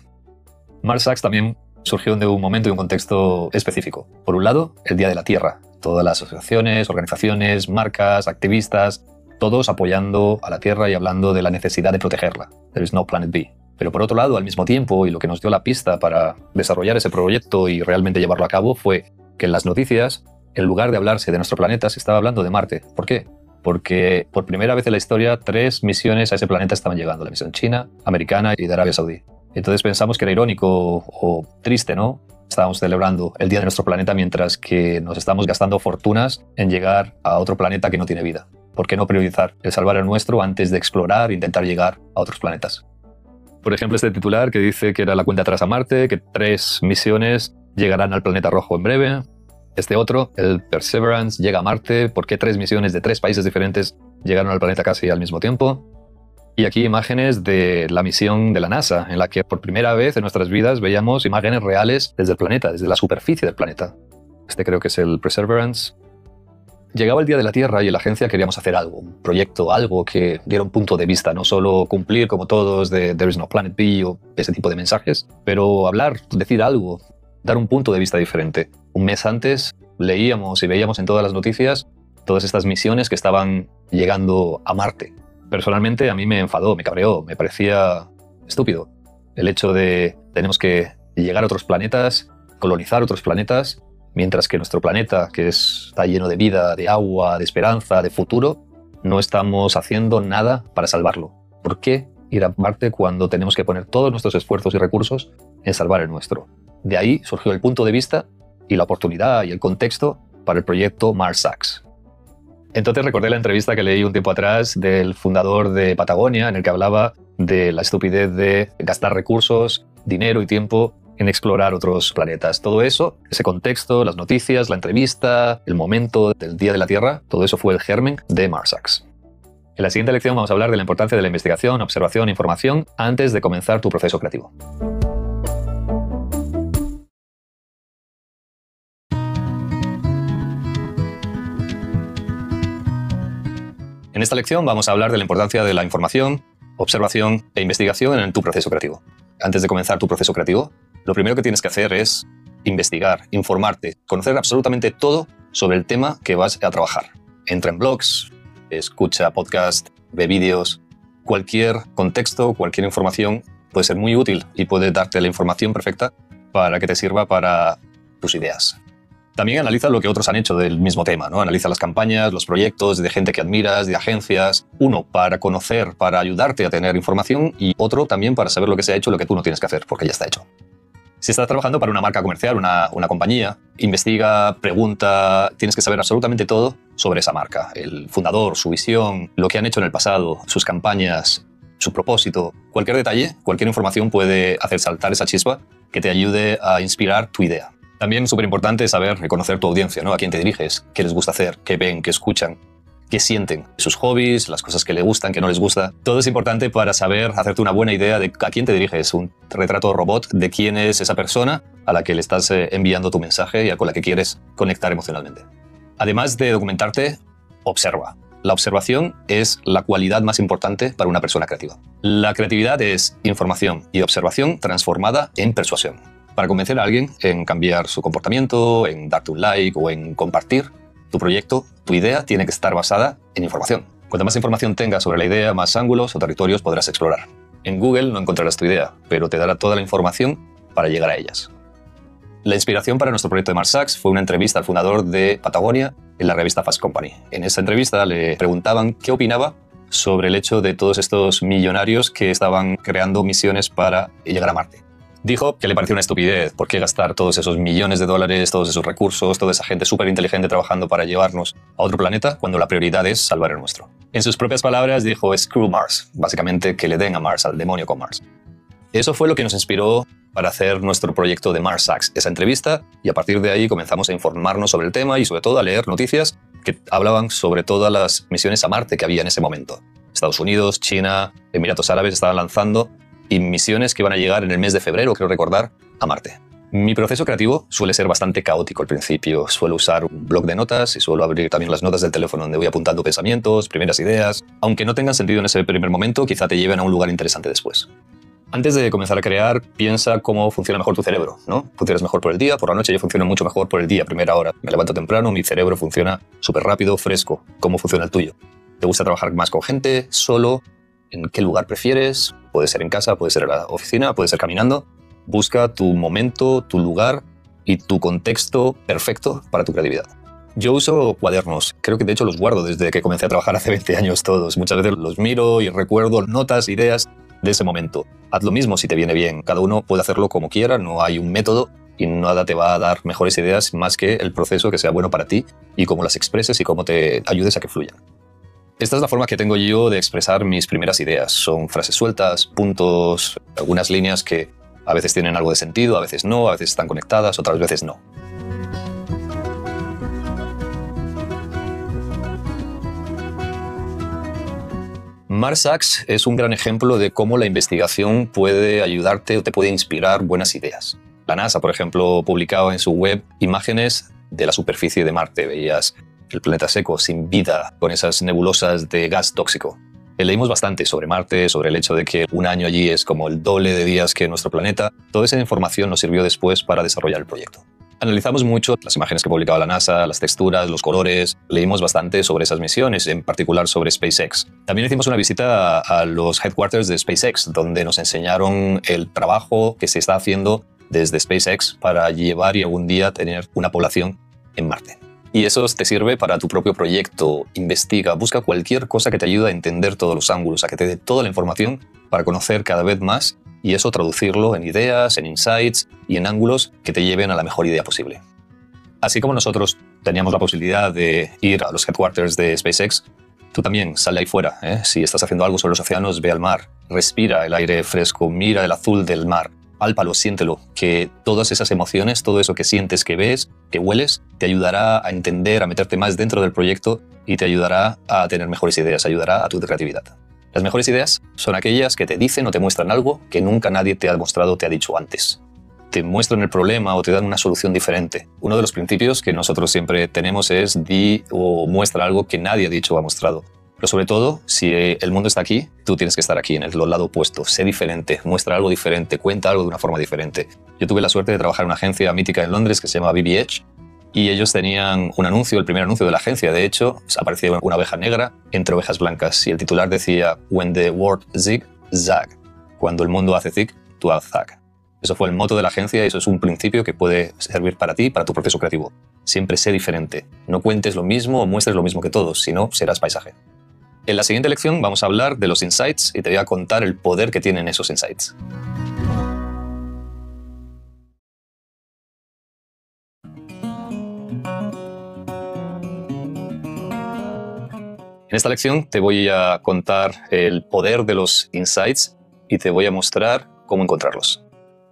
Marsax también surgió de un momento y un contexto específico. Por un lado, el Día de la Tierra. Todas las asociaciones, organizaciones, marcas, activistas, todos apoyando a la Tierra y hablando de la necesidad de protegerla. There is no planet B. Pero por otro lado, al mismo tiempo, y lo que nos dio la pista para desarrollar ese proyecto y realmente llevarlo a cabo, fue que en las noticias En lugar de hablarse de nuestro planeta, se estaba hablando de Marte. ¿Por qué? Porque por primera vez en la historia 3 misiones a ese planeta estaban llegando. La misión china, americana y de Arabia Saudí. Entonces pensamos que era irónico o triste, ¿no? Estábamos celebrando el día de nuestro planeta mientras que nos estamos gastando fortunas en llegar a otro planeta que no tiene vida. ¿Por qué no priorizar el salvar el nuestro antes de explorar e intentar llegar a otros planetas? Por ejemplo, este titular que dice que era la cuenta atrás a Marte, que 3 misiones llegarán al planeta rojo en breve. Este otro, el Perseverance, llega a Marte. ¿Por qué 3 misiones de 3 países diferentes llegaron al planeta casi al mismo tiempo? Y aquí imágenes de la misión de la NASA, en la que por primera vez en nuestras vidas veíamos imágenes reales desde el planeta, desde la superficie del planeta. Este creo que es el Perseverance. Llegaba el día de la Tierra y en la agencia queríamos hacer algo, un proyecto, algo que diera un punto de vista, no solo cumplir como todos de There is no Planet B o ese tipo de mensajes, pero hablar, decir algo, dar un punto de vista diferente. Un mes antes leíamos y veíamos en todas las noticias todas estas misiones que estaban llegando a Marte. Personalmente a mí me enfadó, me cabreó, me parecía estúpido el hecho de tenemos que llegar a otros planetas, colonizar otros planetas, mientras que nuestro planeta, que está lleno de vida, de agua, de esperanza, de futuro, no estamos haciendo nada para salvarlo. ¿Por qué ir a Marte cuando tenemos que poner todos nuestros esfuerzos y recursos en salvar el nuestro? De ahí surgió el punto de vista y la oportunidad y el contexto para el proyecto MarsX. Entonces recordé la entrevista que leí un tiempo atrás del fundador de Patagonia, en el que hablaba de la estupidez de gastar recursos, dinero y tiempo en explorar otros planetas. Todo eso, ese contexto, las noticias, la entrevista, el momento del Día de la Tierra, todo eso fue el germen de MarsX. En la siguiente lección vamos a hablar de la importancia de la investigación, observación e información antes de comenzar tu proceso creativo. En esta lección vamos a hablar de la importancia de la información, observación e investigación en tu proceso creativo. Antes de comenzar tu proceso creativo, lo primero que tienes que hacer es investigar, informarte, conocer absolutamente todo sobre el tema que vas a trabajar. Entra en blogs, escucha podcasts, ve vídeos. Cualquier contexto, cualquier información puede ser muy útil y puede darte la información perfecta para que te sirva para tus ideas. También analiza lo que otros han hecho del mismo tema, ¿no? Analiza las campañas, los proyectos de gente que admiras, de agencias. Uno, para conocer, para ayudarte a tener información, y otro también para saber lo que se ha hecho y lo que tú no tienes que hacer, porque ya está hecho. Si estás trabajando para una marca comercial, una compañía, investiga, pregunta, tienes que saber absolutamente todo sobre esa marca. El fundador, su visión, lo que han hecho en el pasado, sus campañas, su propósito. Cualquier detalle, cualquier información puede hacer saltar esa chispa que te ayude a inspirar tu idea. También es súper importante saber reconocer tu audiencia, ¿no? A quién te diriges, qué les gusta hacer, qué ven, qué escuchan, qué sienten, sus hobbies, las cosas que les gustan, que no les gusta. Todo es importante para saber hacerte una buena idea de a quién te diriges, un retrato robot de quién es esa persona a la que le estás enviando tu mensaje y con la que quieres conectar emocionalmente. Además de documentarte, observa. La observación es la cualidad más importante para una persona creativa. La creatividad es información y observación transformada en persuasión. Para convencer a alguien en cambiar su comportamiento, en darte un like o en compartir tu proyecto, tu idea tiene que estar basada en información. Cuanta más información tengas sobre la idea, más ángulos o territorios podrás explorar. En Google no encontrarás tu idea, pero te dará toda la información para llegar a ellas. La inspiración para nuestro proyecto de MarsX fue una entrevista al fundador de Patagonia en la revista Fast Company. En esa entrevista le preguntaban qué opinaba sobre el hecho de todos estos millonarios que estaban creando misiones para llegar a Marte. Dijo que le parecía una estupidez. ¿Por qué gastar todos esos millones de dólares, todos esos recursos, toda esa gente súper inteligente trabajando para llevarnos a otro planeta cuando la prioridad es salvar el nuestro? En sus propias palabras dijo "Screw Mars", básicamente que le den a Mars, al demonio con Mars. Eso fue lo que nos inspiró para hacer nuestro proyecto de MarsX, esa entrevista, y a partir de ahí comenzamos a informarnos sobre el tema y sobre todo a leer noticias que hablaban sobre todas las misiones a Marte que había en ese momento. Estados Unidos, China, Emiratos Árabes estaban lanzando y misiones que van a llegar en el mes de febrero, creo recordar, a Marte. Mi proceso creativo suele ser bastante caótico al principio. Suelo usar un bloc de notas y suelo abrir también las notas del teléfono donde voy apuntando pensamientos, primeras ideas. Aunque no tengan sentido en ese primer momento, quizá te lleven a un lugar interesante después. Antes de comenzar a crear, piensa cómo funciona mejor tu cerebro, ¿no? Funcionas mejor por el día, por la noche. Yo funciono mucho mejor por el día, primera hora. Me levanto temprano, mi cerebro funciona súper rápido, fresco. ¿Cómo funciona el tuyo? ¿Te gusta trabajar más con gente, solo? ¿En qué lugar prefieres? Puede ser en casa, puede ser en la oficina, puede ser caminando. Busca tu momento, tu lugar y tu contexto perfecto para tu creatividad. Yo uso cuadernos. Creo que de hecho los guardo desde que comencé a trabajar hace 20 años todos. Muchas veces los miro y recuerdo notas, ideas de ese momento. Haz lo mismo si te viene bien. Cada uno puede hacerlo como quiera, no hay un método y nada te va a dar mejores ideas más que el proceso que sea bueno para ti y cómo las expreses y cómo te ayudes a que fluyan. Esta es la forma que tengo yo de expresar mis primeras ideas. Son frases sueltas, puntos, algunas líneas que a veces tienen algo de sentido, a veces no, a veces están conectadas, otras veces no. Mark Sachs es un gran ejemplo de cómo la investigación puede ayudarte o te puede inspirar buenas ideas. La NASA, por ejemplo, publicaba en su web imágenes de la superficie de Marte. Veías el planeta seco, sin vida, con esas nebulosas de gas tóxico. Leímos bastante sobre Marte, sobre el hecho de que un año allí es como el doble de días que nuestro planeta. Toda esa información nos sirvió después para desarrollar el proyecto. Analizamos mucho las imágenes que publicaba la NASA, las texturas, los colores. Leímos bastante sobre esas misiones, en particular sobre SpaceX. También hicimos una visita a los headquarters de SpaceX, donde nos enseñaron el trabajo que se está haciendo desde SpaceX para llevar y algún día tener una población en Marte. Y eso te sirve para tu propio proyecto. Investiga, busca cualquier cosa que te ayude a entender todos los ángulos, a que te dé toda la información para conocer cada vez más y eso traducirlo en ideas, en insights y en ángulos que te lleven a la mejor idea posible. Así como nosotros teníamos la posibilidad de ir a los headquarters de SpaceX, tú también sale ahí fuera. Si estás haciendo algo sobre los océanos, ve al mar, respira el aire fresco, mira el azul del mar, pálpalo, siéntelo, que todas esas emociones, todo eso que sientes, que ves, que hueles, te ayudará a entender, a meterte más dentro del proyecto y te ayudará a tener mejores ideas, ayudará a tu creatividad. Las mejores ideas son aquellas que te dicen o te muestran algo que nunca nadie te ha mostrado o te ha dicho antes. Te muestran el problema o te dan una solución diferente. Uno de los principios que nosotros siempre tenemos es di o muestra algo que nadie ha dicho o ha mostrado. Pero sobre todo, si el mundo está aquí, tú tienes que estar aquí, en el lado opuesto. Sé diferente, muestra algo diferente, cuenta algo de una forma diferente. Yo tuve la suerte de trabajar en una agencia mítica en Londres que se llama BBH y ellos tenían un anuncio, el primer anuncio de la agencia. De hecho, aparecía una oveja negra entre ovejas blancas y el titular decía "When the world zig, zag". Cuando el mundo hace zig, tú haz zag. Eso fue el moto de la agencia y eso es un principio que puede servir para ti, para tu proceso creativo. Siempre sé diferente. No cuentes lo mismo o muestres lo mismo que todos, si no, serás paisaje. En la siguiente lección vamos a hablar de los insights y te voy a contar el poder que tienen esos insights. En esta lección te voy a contar el poder de los insights y te voy a mostrar cómo encontrarlos.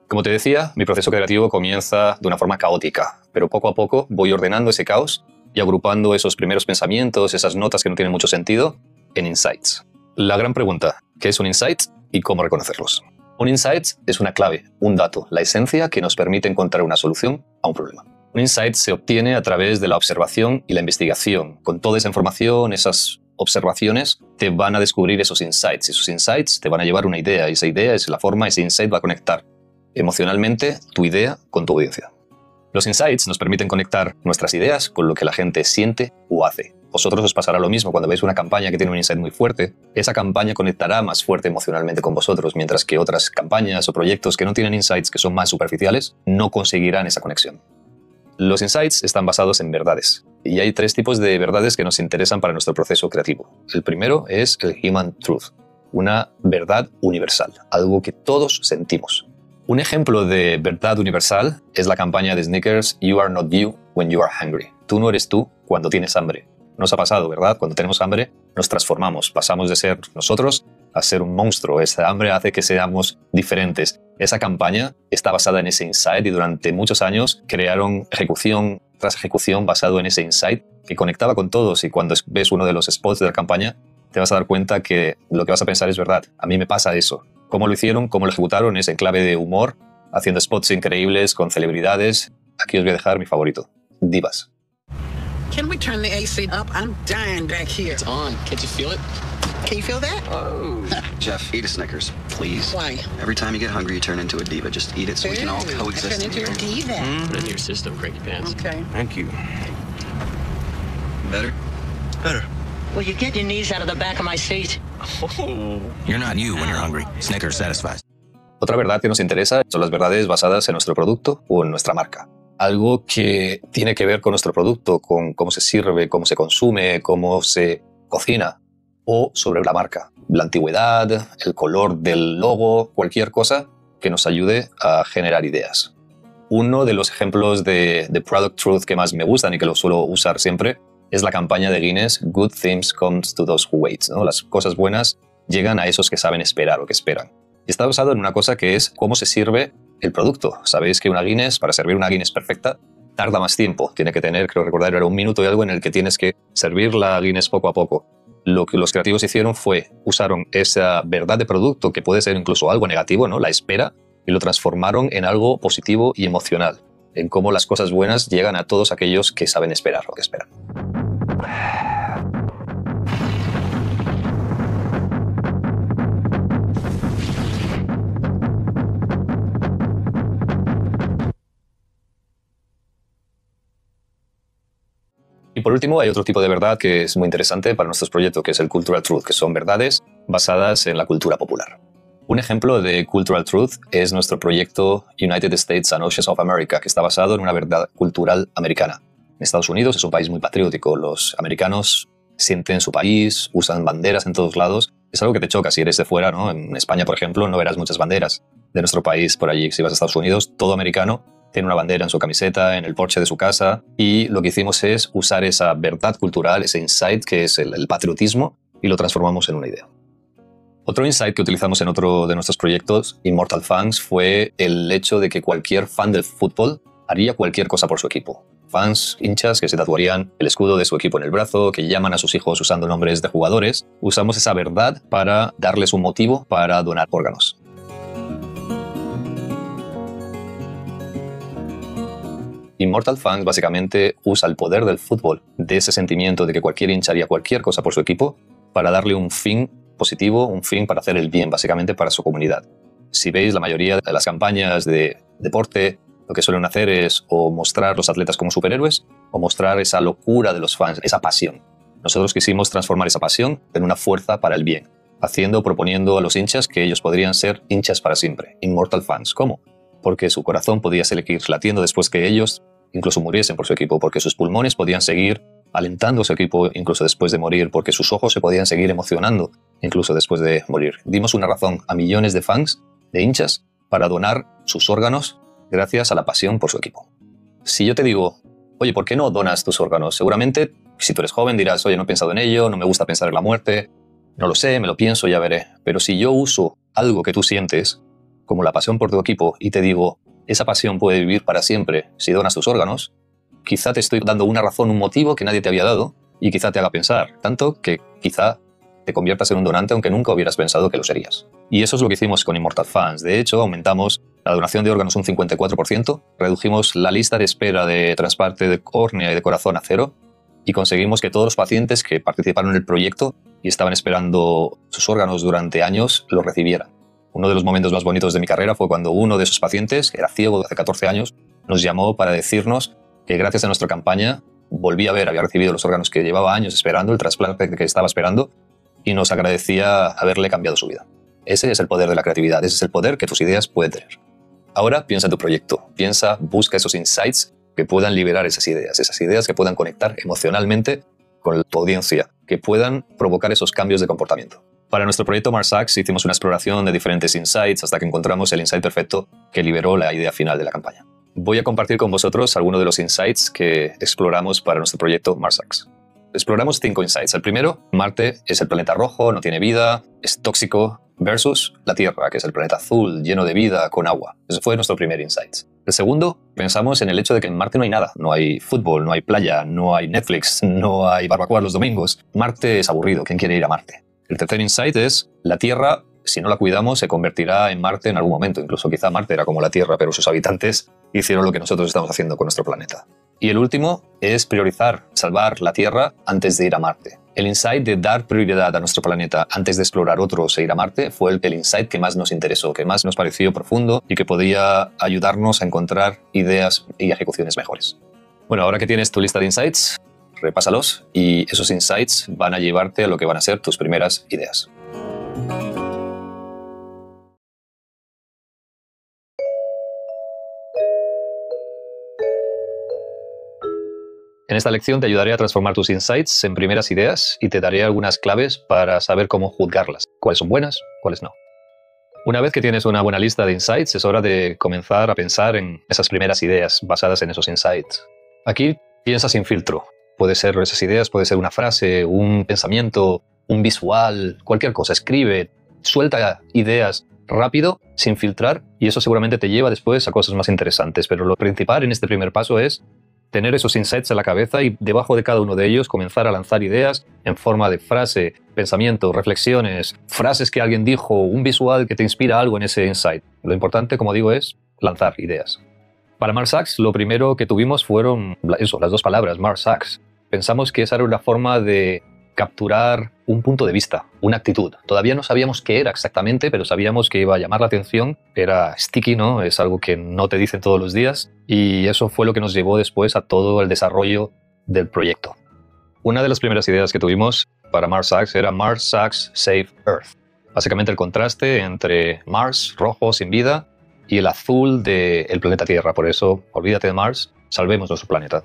Como te decía, mi proceso creativo comienza de una forma caótica, pero poco a poco voy ordenando ese caos y agrupando esos primeros pensamientos, esas notas que no tienen mucho sentido, en insights. La gran pregunta, ¿qué es un insight y cómo reconocerlos? Un insight es una clave, un dato, la esencia que nos permite encontrar una solución a un problema. Un insight se obtiene a través de la observación y la investigación. Con toda esa información, esas observaciones te van a descubrir esos insights. Esos insights te van a llevar una idea y esa idea es la forma, ese insight va a conectar emocionalmente tu idea con tu audiencia. Los insights nos permiten conectar nuestras ideas con lo que la gente siente o hace. Vosotros os pasará lo mismo cuando veis una campaña que tiene un insight muy fuerte. Esa campaña conectará más fuerte emocionalmente con vosotros, mientras que otras campañas o proyectos que no tienen insights, que son más superficiales, no conseguirán esa conexión. Los insights están basados en verdades. Y hay tres tipos de verdades que nos interesan para nuestro proceso creativo. El primero es el human truth, una verdad universal, algo que todos sentimos. Un ejemplo de verdad universal es la campaña de Snickers "You are not you when you are hungry". Tú no eres tú cuando tienes hambre. Nos ha pasado, ¿verdad? Cuando tenemos hambre nos transformamos, pasamos de ser nosotros a ser un monstruo. Esa hambre hace que seamos diferentes. Esa campaña está basada en ese insight y durante muchos años crearon ejecución tras ejecución basado en ese insight que conectaba con todos y cuando ves uno de los spots de la campaña te vas a dar cuenta que lo que vas a pensar es verdad. A mí me pasa eso. Cómo lo hicieron, cómo lo ejecutaron es en clave de humor, haciendo spots increíbles con celebridades. Aquí os voy a dejar mi favorito, divas. Can we turn the AC up? I'm dying back here. It's on. Can't you feel it? Can you feel that? Oh. Jeff, eat a Snickers, please. Why? Every time you get hungry, you turn into a diva. Just eat it so we can all Ooh, coexist I turn in into here. a diva. Put it in your system, cranky pants. Okay. Thank you. Better? Better. Will you get your knees out of the back of my seat? Oh. You're not you when you're hungry. Snickers satisfies. Otra verdad que nos interesa son las verdades basadas en nuestro producto o en nuestra marca. algo que tiene que ver con nuestro producto, con cómo se sirve, cómo se consume, cómo se cocina, o sobre la marca, la antigüedad, el color del logo, cualquier cosa que nos ayude a generar ideas. Uno de los ejemplos de Product Truth que más me gustan y que lo suelo usar siempre es la campaña de Guinness Good Things Comes to Those Who Wait, ¿no? Las cosas buenas llegan a esos que saben esperar o que esperan. Y está basado en una cosa que es cómo se sirve el producto. Sabéis que una Guinness, para servir una Guinness perfecta, tarda más tiempo. Tiene que tener, creo recordar, era 1 minuto y algo en el que tienes que servir la Guinness poco a poco. Lo que los creativos hicieron fue, usaron esa verdad de producto, que puede ser incluso algo negativo, ¿no? La espera, y lo transformaron en algo positivo y emocional, en cómo las cosas buenas llegan a todos aquellos que saben esperar o que esperan. Y por último, hay otro tipo de verdad que es muy interesante para nuestros proyectos, que es el Cultural Truth, que son verdades basadas en la cultura popular. Un ejemplo de Cultural Truth es nuestro proyecto United States and Oceans of America, que está basado en una verdad cultural americana. En Estados Unidos es un país muy patriótico. Los americanos sienten su país, usan banderas en todos lados. Es algo que te choca si eres de fuera, ¿no? En España, por ejemplo, no verás muchas banderas de nuestro país por allí. Si vas a Estados Unidos, todo americano tiene una bandera en su camiseta, en el porche de su casa, y lo que hicimos es usar esa verdad cultural, ese insight que es el patriotismo, y lo transformamos en una idea. Otro insight que utilizamos en otro de nuestros proyectos, Immortal Fans, fue el hecho de que cualquier fan del fútbol haría cualquier cosa por su equipo. Fans, hinchas que se tatuarían el escudo de su equipo en el brazo, que llaman a sus hijos usando nombres de jugadores. Usamos esa verdad para darles un motivo para donar órganos. Immortal Fans básicamente usa el poder del fútbol, de ese sentimiento de que cualquier hincha haría cualquier cosa por su equipo, para darle un fin positivo, un fin para hacer el bien, básicamente para su comunidad. Si veis, la mayoría de las campañas de deporte, lo que suelen hacer es o mostrar los atletas como superhéroes o mostrar esa locura de los fans, esa pasión. Nosotros quisimos transformar esa pasión en una fuerza para el bien, proponiendo a los hinchas que ellos podrían ser hinchas para siempre, Immortal Fans. ¿Cómo? Porque su corazón podía seguir latiendo después que ellos incluso muriesen por su equipo, porque sus pulmones podían seguir alentando a su equipo incluso después de morir, porque sus ojos se podían seguir emocionando incluso después de morir. Dimos una razón a millones de fans, de hinchas, para donar sus órganos gracias a la pasión por su equipo. Si yo te digo, oye, ¿por qué no donas tus órganos? Seguramente, si tú eres joven, dirás, oye, no he pensado en ello, no me gusta pensar en la muerte, no lo sé, me lo pienso, ya veré. Pero si yo uso algo que tú sientes, como la pasión por tu equipo, y te digo, esa pasión puede vivir para siempre si donas tus órganos, quizá te estoy dando una razón, un motivo que nadie te había dado y quizá te haga pensar, tanto que quizá te conviertas en un donante aunque nunca hubieras pensado que lo serías. Y eso es lo que hicimos con Immortal Fans. De hecho, aumentamos la donación de órganos un 54%, redujimos la lista de espera de trasplante de córnea y de corazón a 0 y conseguimos que todos los pacientes que participaron en el proyecto y estaban esperando sus órganos durante años los recibieran. Uno de los momentos más bonitos de mi carrera fue cuando uno de esos pacientes, que era ciego de hace 14 años, nos llamó para decirnos que gracias a nuestra campaña volvía a ver, había recibido los órganos que llevaba años esperando, el trasplante que estaba esperando, y nos agradecía haberle cambiado su vida. Ese es el poder de la creatividad, ese es el poder que tus ideas pueden tener. Ahora piensa en tu proyecto, busca esos insights que puedan liberar esas ideas que puedan conectar emocionalmente con tu audiencia, que puedan provocar esos cambios de comportamiento. Para nuestro proyecto Marsax hicimos una exploración de diferentes insights hasta que encontramos el insight perfecto que liberó la idea final de la campaña. Voy a compartir con vosotros algunos de los insights que exploramos para nuestro proyecto Marsax. Exploramos 5 insights. El primero, Marte es el planeta rojo, no tiene vida, es tóxico, versus la Tierra, que es el planeta azul, lleno de vida, con agua. Ese fue nuestro primer insight. El segundo, pensamos en el hecho de que en Marte no hay nada. No hay fútbol, no hay playa, no hay Netflix, no hay barbacoa los domingos. Marte es aburrido. ¿Quién quiere ir a Marte? El tercer insight es la Tierra, si no la cuidamos, se convertirá en Marte en algún momento. Incluso quizá Marte era como la Tierra, pero sus habitantes hicieron lo que nosotros estamos haciendo con nuestro planeta. Y el último es priorizar, salvar la Tierra antes de ir a Marte. El insight de dar prioridad a nuestro planeta antes de explorar otros e ir a Marte fue el insight que más nos interesó, que más nos pareció profundo y que podía ayudarnos a encontrar ideas y ejecuciones mejores. Bueno, ahora que tienes tu lista de insights, repásalos y esos insights van a llevarte a lo que van a ser tus primeras ideas. En esta lección te ayudaré a transformar tus insights en primeras ideas y te daré algunas claves para saber cómo juzgarlas, cuáles son buenas, cuáles no. Una vez que tienes una buena lista de insights, es hora de comenzar a pensar en esas primeras ideas basadas en esos insights. Aquí piensa sin filtro. Puede ser esas ideas, puede ser una frase, un pensamiento, un visual, cualquier cosa. Escribe, suelta ideas rápido, sin filtrar, y eso seguramente te lleva después a cosas más interesantes. Pero lo principal en este primer paso es tener esos insights en la cabeza y debajo de cada uno de ellos comenzar a lanzar ideas en forma de frase, pensamiento, reflexiones, frases que alguien dijo, un visual que te inspira algo en ese insight. Lo importante, como digo, es lanzar ideas. Para Mars Sachs, lo primero que tuvimos fueron las dos palabras, Mars Sachs. Pensamos que esa era una forma de capturar un punto de vista, una actitud. Todavía no sabíamos qué era exactamente, pero sabíamos que iba a llamar la atención. Era sticky, ¿no? Es algo que no te dicen todos los días. Y eso fue lo que nos llevó después a todo el desarrollo del proyecto. Una de las primeras ideas que tuvimos para Mars Sachs era Mars Sachs Save Earth. Básicamente el contraste entre Mars, rojo, sin vida, y el azul del planeta Tierra. Por eso, olvídate de Mars, salvemos nuestro planeta.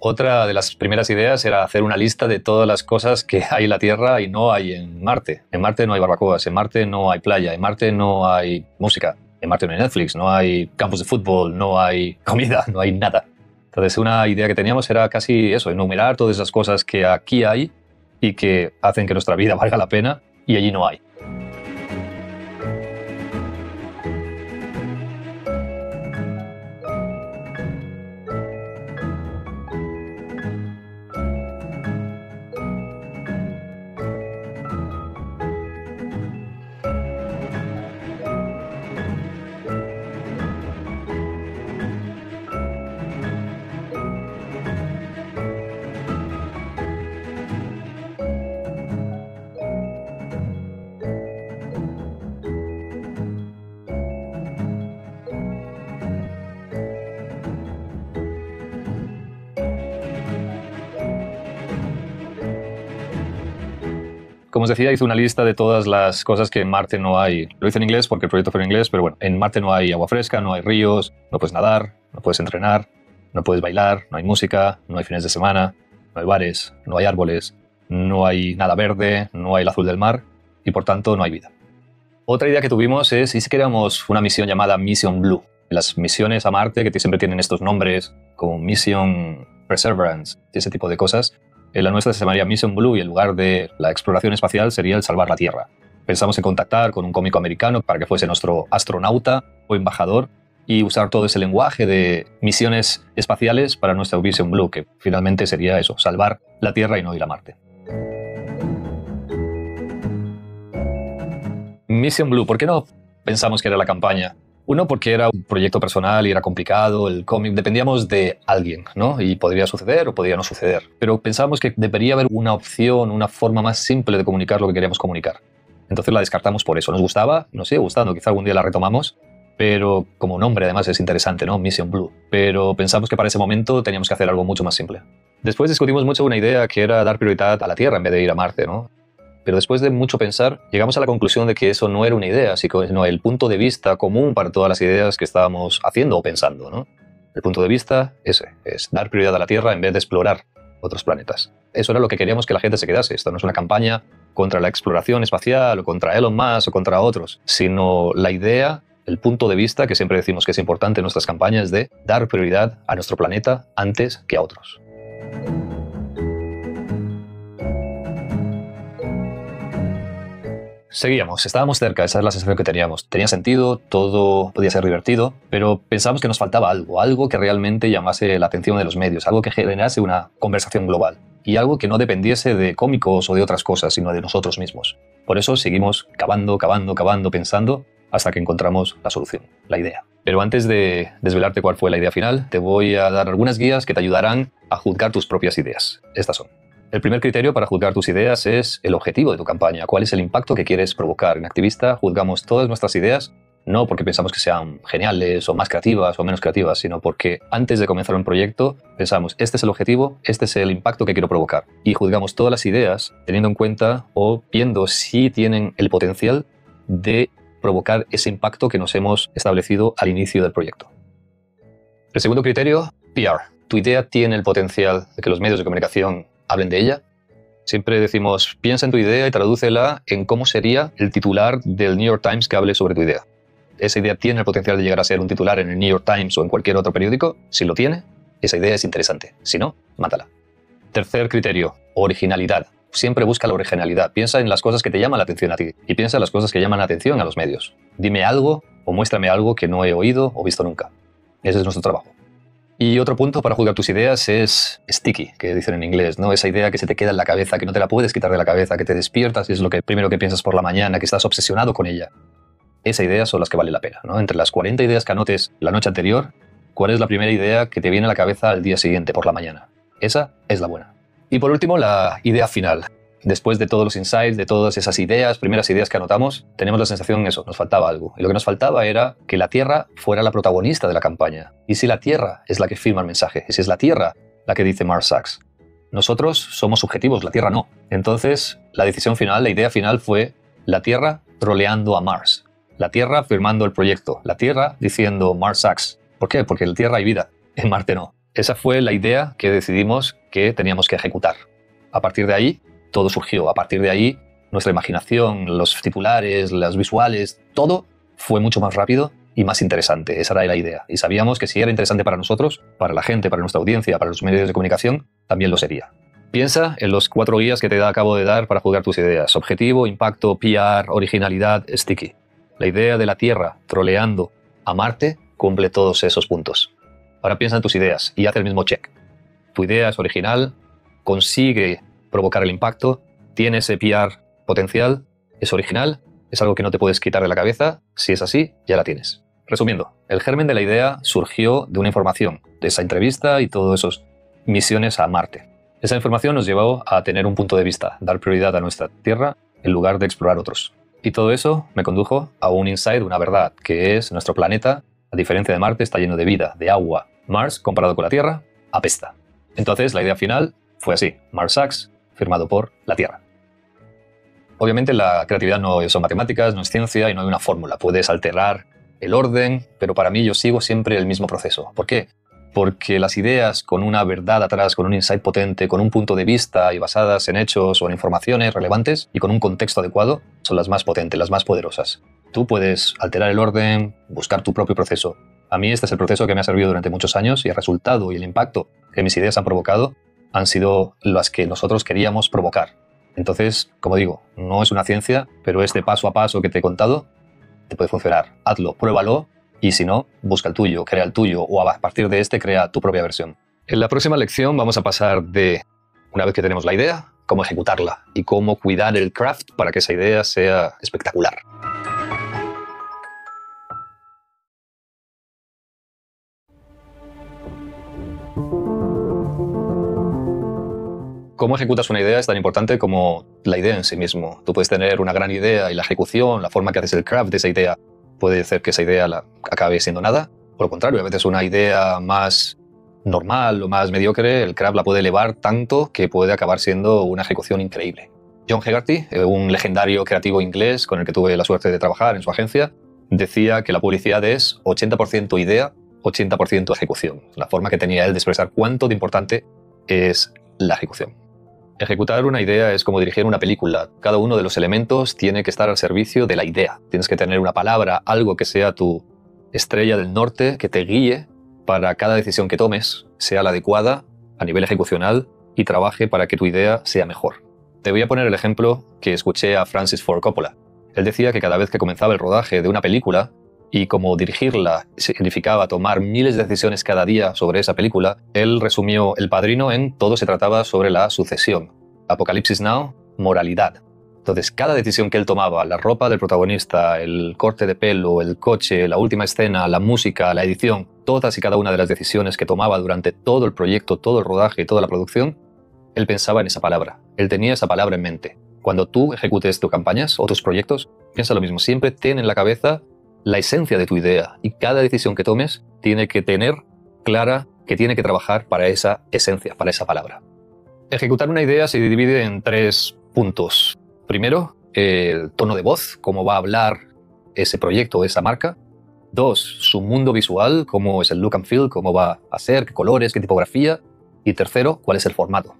Otra de las primeras ideas era hacer una lista de todas las cosas que hay en la Tierra y no hay en Marte. En Marte no hay barbacoas, en Marte no hay playa, en Marte no hay música, en Marte no hay Netflix, no hay campos de fútbol, no hay comida, no hay nada. Entonces una idea que teníamos era casi eso, enumerar todas esas cosas que aquí hay y que hacen que nuestra vida valga la pena y allí no hay. Como os decía, hice una lista de todas las cosas que en Marte no hay. Lo hice en inglés porque el proyecto fue en inglés, pero bueno, en Marte no hay agua fresca, no hay ríos, no puedes nadar, no puedes entrenar, no puedes bailar, no hay música, no hay fines de semana, no hay bares, no hay árboles, no hay nada verde, no hay el azul del mar y por tanto no hay vida. Otra idea que tuvimos es si queríamos una misión llamada Mission Blue. Las misiones a Marte, que siempre tienen estos nombres como Mission Perseverance y ese tipo de cosas, la nuestra se llamaría Mission Blue y en lugar de la exploración espacial sería el salvar la Tierra. Pensamos en contactar con un cómico americano para que fuese nuestro astronauta o embajador y usar todo ese lenguaje de misiones espaciales para nuestra Mission Blue, que finalmente sería eso, salvar la Tierra y no ir a Marte. Mission Blue, ¿por qué no pensamos que era la campaña? Uno, porque era un proyecto personal y era complicado, el cómic, dependíamos de alguien, ¿no? Y podría suceder o podría no suceder. Pero pensábamos que debería haber una opción, una forma más simple de comunicar lo que queríamos comunicar. Entonces la descartamos por eso. Nos gustaba, nos sigue gustando, quizá algún día la retomamos, pero como nombre además es interesante, ¿no? Mission Blue. Pero pensamos que para ese momento teníamos que hacer algo mucho más simple. Después discutimos mucho una idea que era dar prioridad a la Tierra en vez de ir a Marte, ¿no? Pero después de mucho pensar, llegamos a la conclusión de que eso no era una idea, sino el punto de vista común para todas las ideas que estábamos haciendo o pensando, ¿no? El punto de vista ese, es dar prioridad a la Tierra en vez de explorar otros planetas. Eso era lo que queríamos que la gente se quedase. Esto no es una campaña contra la exploración espacial o contra Elon Musk o contra otros, sino la idea, el punto de vista que siempre decimos que es importante en nuestras campañas de dar prioridad a nuestro planeta antes que a otros. Seguíamos, estábamos cerca, esa es la sensación que teníamos. Tenía sentido, todo podía ser divertido, pero pensamos que nos faltaba algo que realmente llamase la atención de los medios, algo que generase una conversación global y algo que no dependiese de cómicos o de otras cosas, sino de nosotros mismos. Por eso seguimos cavando, pensando, hasta que encontramos la solución, la idea. Pero antes de desvelarte cuál fue la idea final, te voy a dar algunas guías que te ayudarán a juzgar tus propias ideas. Estas son. El primer criterio para juzgar tus ideas es el objetivo de tu campaña. ¿Cuál es el impacto que quieres provocar? En Activista juzgamos todas nuestras ideas no porque pensamos que sean geniales o más creativas o menos creativas, sino porque antes de comenzar un proyecto pensamos, este es el objetivo, este es el impacto que quiero provocar. Y juzgamos todas las ideas teniendo en cuenta o viendo si tienen el potencial de provocar ese impacto que nos hemos establecido al inicio del proyecto. El segundo criterio, PR. ¿Tu idea tiene el potencial de que los medios de comunicación hablen de ella? Siempre decimos, piensa en tu idea y tradúcela en cómo sería el titular del New York Times que hable sobre tu idea. ¿Esa idea tiene el potencial de llegar a ser un titular en el New York Times o en cualquier otro periódico? Si lo tiene, esa idea es interesante. Si no, mátala. Tercer criterio, originalidad. Siempre busca la originalidad. Piensa en las cosas que te llaman la atención a ti y piensa en las cosas que llaman la atención a los medios. Dime algo o muéstrame algo que no he oído o visto nunca. Ese es nuestro trabajo. Y otro punto para juzgar tus ideas es sticky, que dicen en inglés, ¿no? Esa idea que se te queda en la cabeza, que no te la puedes quitar de la cabeza, que te despiertas y es lo primero que piensas por la mañana, que estás obsesionado con ella. Esas ideas son las que valen la pena, ¿no? Entre las 40 ideas que anotes la noche anterior, ¿cuál es la primera idea que te viene a la cabeza al día siguiente por la mañana? Esa es la buena. Y por último, la idea final. Después de todos los insights, de todas esas ideas, primeras ideas que anotamos, tenemos la sensación de eso, nos faltaba algo. Y lo que nos faltaba era que la Tierra fuera la protagonista de la campaña. ¿Y si la Tierra es la que firma el mensaje? ¿Y si es la Tierra la que dice Mars Sucks? Nosotros somos subjetivos, la Tierra no. Entonces, la decisión final, la idea final fue la Tierra troleando a Mars. La Tierra firmando el proyecto. La Tierra diciendo Mars Sucks. ¿Por qué? Porque en la Tierra hay vida, en Marte no. Esa fue la idea que decidimos que teníamos que ejecutar. A partir de ahí, todo surgió. A partir de ahí, nuestra imaginación, los titulares, las visuales, todo fue mucho más rápido y más interesante. Esa era la idea. Y sabíamos que si era interesante para nosotros, para la gente, para nuestra audiencia, para los medios de comunicación, también lo sería. Piensa en los 4 guías que te acabo de dar para juzgar tus ideas. Objetivo, impacto, PR, originalidad, sticky. La idea de la Tierra troleando a Marte cumple todos esos puntos. Ahora piensa en tus ideas y haz el mismo check. Tu idea es original, consigue provocar el impacto, tiene ese PR potencial, es original, es algo que no te puedes quitar de la cabeza. Si es así, ya la tienes. Resumiendo, el germen de la idea surgió de una información, de esa entrevista y todas esas misiones a Marte. Esa información nos llevó a tener un punto de vista, dar prioridad a nuestra Tierra en lugar de explorar otros. Y todo eso me condujo a un insight, una verdad, que es nuestro planeta, a diferencia de Marte, está lleno de vida, de agua. Mars, comparado con la Tierra, apesta. Entonces, la idea final fue así, Mars Sucks, firmado por la Tierra. Obviamente la creatividad no son matemáticas, no es ciencia y no hay una fórmula. Puedes alterar el orden, pero para mí yo sigo siempre el mismo proceso. ¿Por qué? Porque las ideas con una verdad atrás, con un insight potente, con un punto de vista y basadas en hechos o en informaciones relevantes y con un contexto adecuado, son las más potentes, las más poderosas. Tú puedes alterar el orden, buscar tu propio proceso. A mí este es el proceso que me ha servido durante muchos años y el resultado y el impacto que mis ideas han provocado han sido las que nosotros queríamos provocar. Entonces, como digo, no es una ciencia, pero este paso a paso que te he contado te puede funcionar. Hazlo, pruébalo y si no, busca el tuyo, crea el tuyo o a partir de este crea tu propia versión. En la próxima lección vamos a pasar de, una vez que tenemos la idea, cómo ejecutarla y cómo cuidar el craft para que esa idea sea espectacular. Cómo ejecutas una idea es tan importante como la idea en sí mismo. Tú puedes tener una gran idea y la ejecución, la forma que haces el craft de esa idea, puede hacer que esa idea acabe siendo nada. Por lo contrario, a veces una idea más normal o más mediocre, el craft la puede elevar tanto que puede acabar siendo una ejecución increíble. John Hegarty, un legendario creativo inglés con el que tuve la suerte de trabajar en su agencia, decía que la publicidad es 80% idea, 80% ejecución. La forma que tenía él de expresar cuánto de importante es la ejecución. Ejecutar una idea es como dirigir una película. Cada uno de los elementos tiene que estar al servicio de la idea. Tienes que tener una palabra, algo que sea tu estrella del norte, que te guíe para cada decisión que tomes, sea la adecuada a nivel ejecucional y trabaje para que tu idea sea mejor. Te voy a poner el ejemplo que escuché a Francis Ford Coppola. Él decía que cada vez que comenzaba el rodaje de una película y como dirigirla significaba tomar miles de decisiones cada día sobre esa película, él resumió El Padrino en todo se trataba sobre la sucesión. Apocalipsis Now, moralidad. Entonces, cada decisión que él tomaba, la ropa del protagonista, el corte de pelo, el coche, la última escena, la música, la edición, todas y cada una de las decisiones que tomaba durante todo el proyecto, todo el rodaje y toda la producción, él pensaba en esa palabra. Él tenía esa palabra en mente. Cuando tú ejecutes tus campañas o tus proyectos, piensa lo mismo. Siempre ten en la cabeza la esencia de tu idea y cada decisión que tomes tiene que tener clara que tiene que trabajar para esa esencia, para esa palabra. Ejecutar una idea se divide en 3 puntos. Primero, el tono de voz, cómo va a hablar ese proyecto, esa marca. 2, su mundo visual, cómo es el look and feel, cómo va a ser, qué colores, qué tipografía. Y 3, cuál es el formato.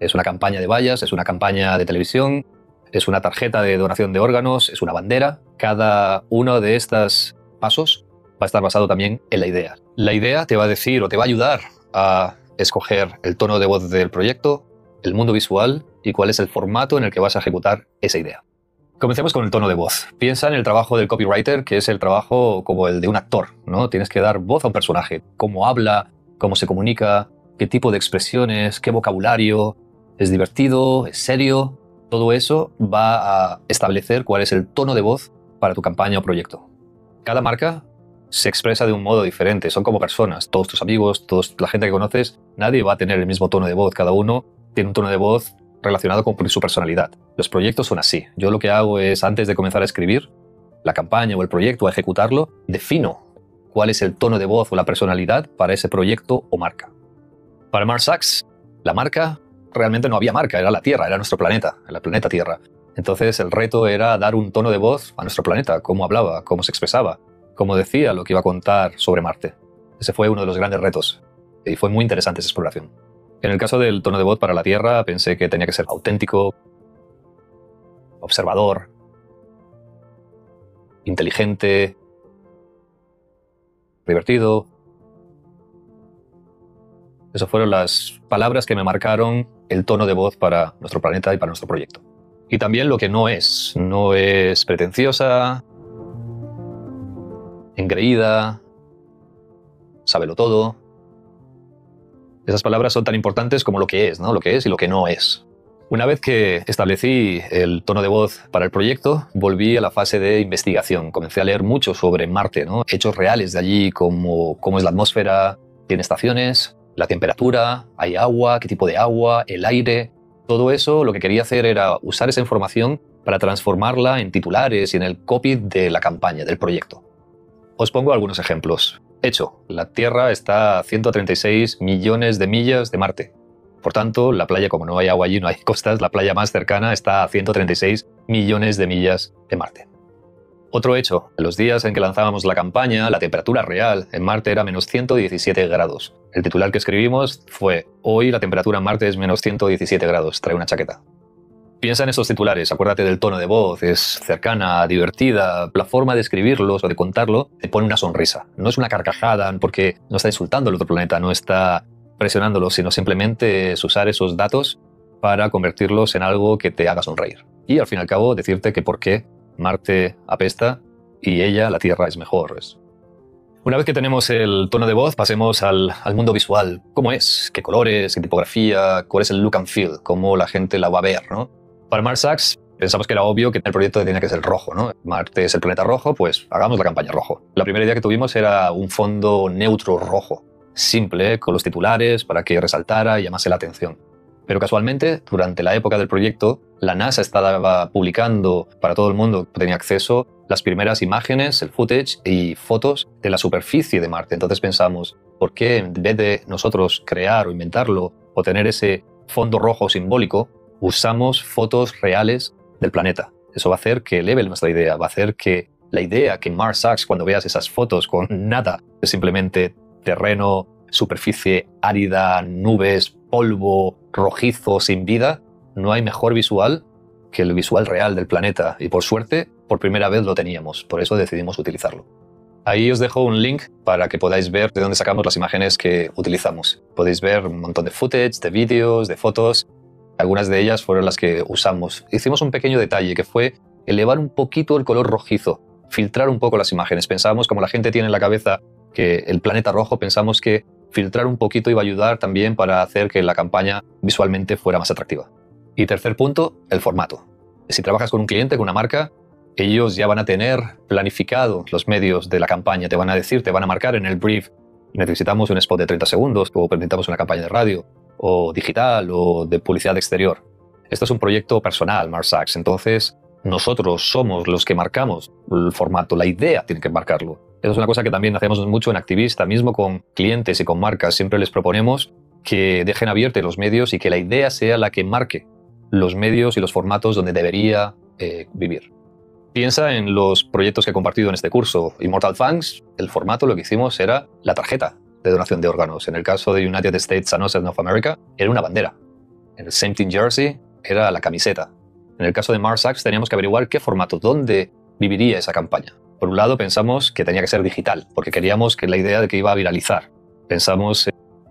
¿Es una campaña de vallas? ¿Es una campaña de televisión? ¿Es una tarjeta de donación de órganos? ¿Es una bandera? Cada uno de estos pasos va a estar basado también en la idea. La idea te va a decir o te va a ayudar a escoger el tono de voz del proyecto, el mundo visual y cuál es el formato en el que vas a ejecutar esa idea. Comencemos con el tono de voz. Piensa en el trabajo del copywriter, que es el trabajo como el de un actor, ¿no? Tienes que dar voz a un personaje, cómo habla, cómo se comunica, qué tipo de expresiones, qué vocabulario, es divertido, es serio. Todo eso va a establecer cuál es el tono de voz para tu campaña o proyecto. Cada marca se expresa de un modo diferente, son como personas, todos tus amigos, toda la gente que conoces, nadie va a tener el mismo tono de voz, cada uno tiene un tono de voz relacionado con su personalidad. Los proyectos son así. Yo lo que hago es, antes de comenzar a escribir la campaña o el proyecto, a ejecutarlo, defino cuál es el tono de voz o la personalidad para ese proyecto o marca. Para Mars Sachs, la marca, realmente no había marca, era la Tierra, era nuestro planeta, el planeta Tierra. Entonces el reto era dar un tono de voz a nuestro planeta, cómo hablaba, cómo se expresaba, cómo decía lo que iba a contar sobre Marte. Ese fue uno de los grandes retos y fue muy interesante esa exploración. En el caso del tono de voz para la Tierra, pensé que tenía que ser auténtico, observador, inteligente, divertido. Esas fueron las palabras que me marcaron el tono de voz para nuestro planeta y para nuestro proyecto. Y también lo que no es pretenciosa, engreída, sábelo todo. Esas palabras son tan importantes como lo que es, ¿no? Lo que es y lo que no es. Una vez que establecí el tono de voz para el proyecto, volví a la fase de investigación. Comencé a leer mucho sobre Marte, ¿no? Hechos reales de allí, cómo es la atmósfera, tiene estaciones, la temperatura, hay agua, qué tipo de agua, el aire. Todo eso lo que quería hacer era usar esa información para transformarla en titulares y en el copy de la campaña, del proyecto. Os pongo algunos ejemplos. Hecho, la Tierra está a 136 millones de millas de Marte. Por tanto, la playa, como no hay agua allí, no hay costas, la playa más cercana está a 136 millones de millas de Marte. Otro hecho, en los días en que lanzábamos la campaña, la temperatura real en Marte era menos 117 grados. El titular que escribimos fue: hoy la temperatura en Marte es menos 117 grados, trae una chaqueta. Piensa en esos titulares, acuérdate del tono de voz, es cercana, divertida, la forma de escribirlos o de contarlo te pone una sonrisa. No es una carcajada porque no está insultando al otro planeta, no está presionándolo, sino simplemente es usar esos datos para convertirlos en algo que te haga sonreír. Y al fin y al cabo decirte que por qué Marte apesta y ella, la Tierra, es mejor. Una vez que tenemos el tono de voz, pasemos al mundo visual. ¿Cómo es? ¿Qué colores? ¿Qué tipografía? ¿Cuál es el look and feel? ¿Cómo la gente la va a ver, ¿no? Para Mars Sachs pensamos que era obvio que el proyecto tenía que ser rojo, ¿no? Marte es el planeta rojo, pues hagamos la campaña rojo. La primera idea que tuvimos era un fondo neutro rojo, simple, con los titulares para que resaltara y llamase la atención. Pero casualmente, durante la época del proyecto, la NASA estaba publicando para todo el mundo que tenía acceso las primeras imágenes, el footage y fotos de la superficie de Marte. Entonces pensamos, ¿por qué en vez de nosotros crear o inventarlo o tener ese fondo rojo simbólico, usamos fotos reales del planeta? Eso va a hacer que eleve nuestra idea, va a hacer que la idea que en Mars Sachs, cuando veas esas fotos con nada, es simplemente terreno, superficie árida, nubes, polvo, rojizo, sin vida, no hay mejor visual que el visual real del planeta. Y por suerte, por primera vez lo teníamos, por eso decidimos utilizarlo. Ahí os dejo un link para que podáis ver de dónde sacamos las imágenes que utilizamos. Podéis ver un montón de footage, de vídeos, de fotos. Algunas de ellas fueron las que usamos. Hicimos un pequeño detalle que fue elevar un poquito el color rojizo, filtrar un poco las imágenes. Pensábamos, como la gente tiene en la cabeza que el planeta rojo, pensamos que filtrar un poquito iba a ayudar también para hacer que la campaña visualmente fuera más atractiva. Y tercer punto, el formato. Si trabajas con un cliente, con una marca, ellos ya van a tener planificado los medios de la campaña, te van a decir, te van a marcar en el brief, necesitamos un spot de 30 segundos o necesitamos una campaña de radio o digital o de publicidad exterior. Esto es un proyecto personal, Mars Sachs, entonces nosotros somos los que marcamos el formato, la idea tiene que marcarlo. Eso es una cosa que también hacemos mucho en Activista, mismo con clientes y con marcas. Siempre les proponemos que dejen abiertos los medios y que la idea sea la que marque los medios y los formatos donde debería vivir. Piensa en los proyectos que he compartido en este curso. Immortal Fangs, el formato, lo que hicimos era la tarjeta de donación de órganos. En el caso de United States and of America, era una bandera. En el Same Team Jersey, era la camiseta. En el caso de Mars Sachs, teníamos que averiguar qué formato, dónde viviría esa campaña. Por un lado, pensamos que tenía que ser digital, porque queríamos que la idea de que iba a viralizar. Pensamos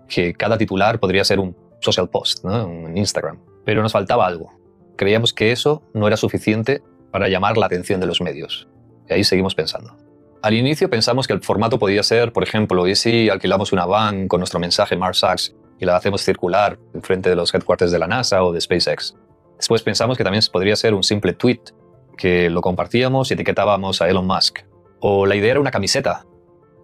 que cada titular podría ser un social post, ¿no? Un Instagram. Pero nos faltaba algo. Creíamos que eso no era suficiente para llamar la atención de los medios. Y ahí seguimos pensando. Al inicio pensamos que el formato podía ser, por ejemplo, ¿y si alquilamos una van con nuestro mensaje Mars Sachs y la hacemos circular enfrente de los headquarters de la NASA o de SpaceX? Después pensamos que también podría ser un simple tweet, que lo compartíamos y etiquetábamos a Elon Musk. O la idea era una camiseta,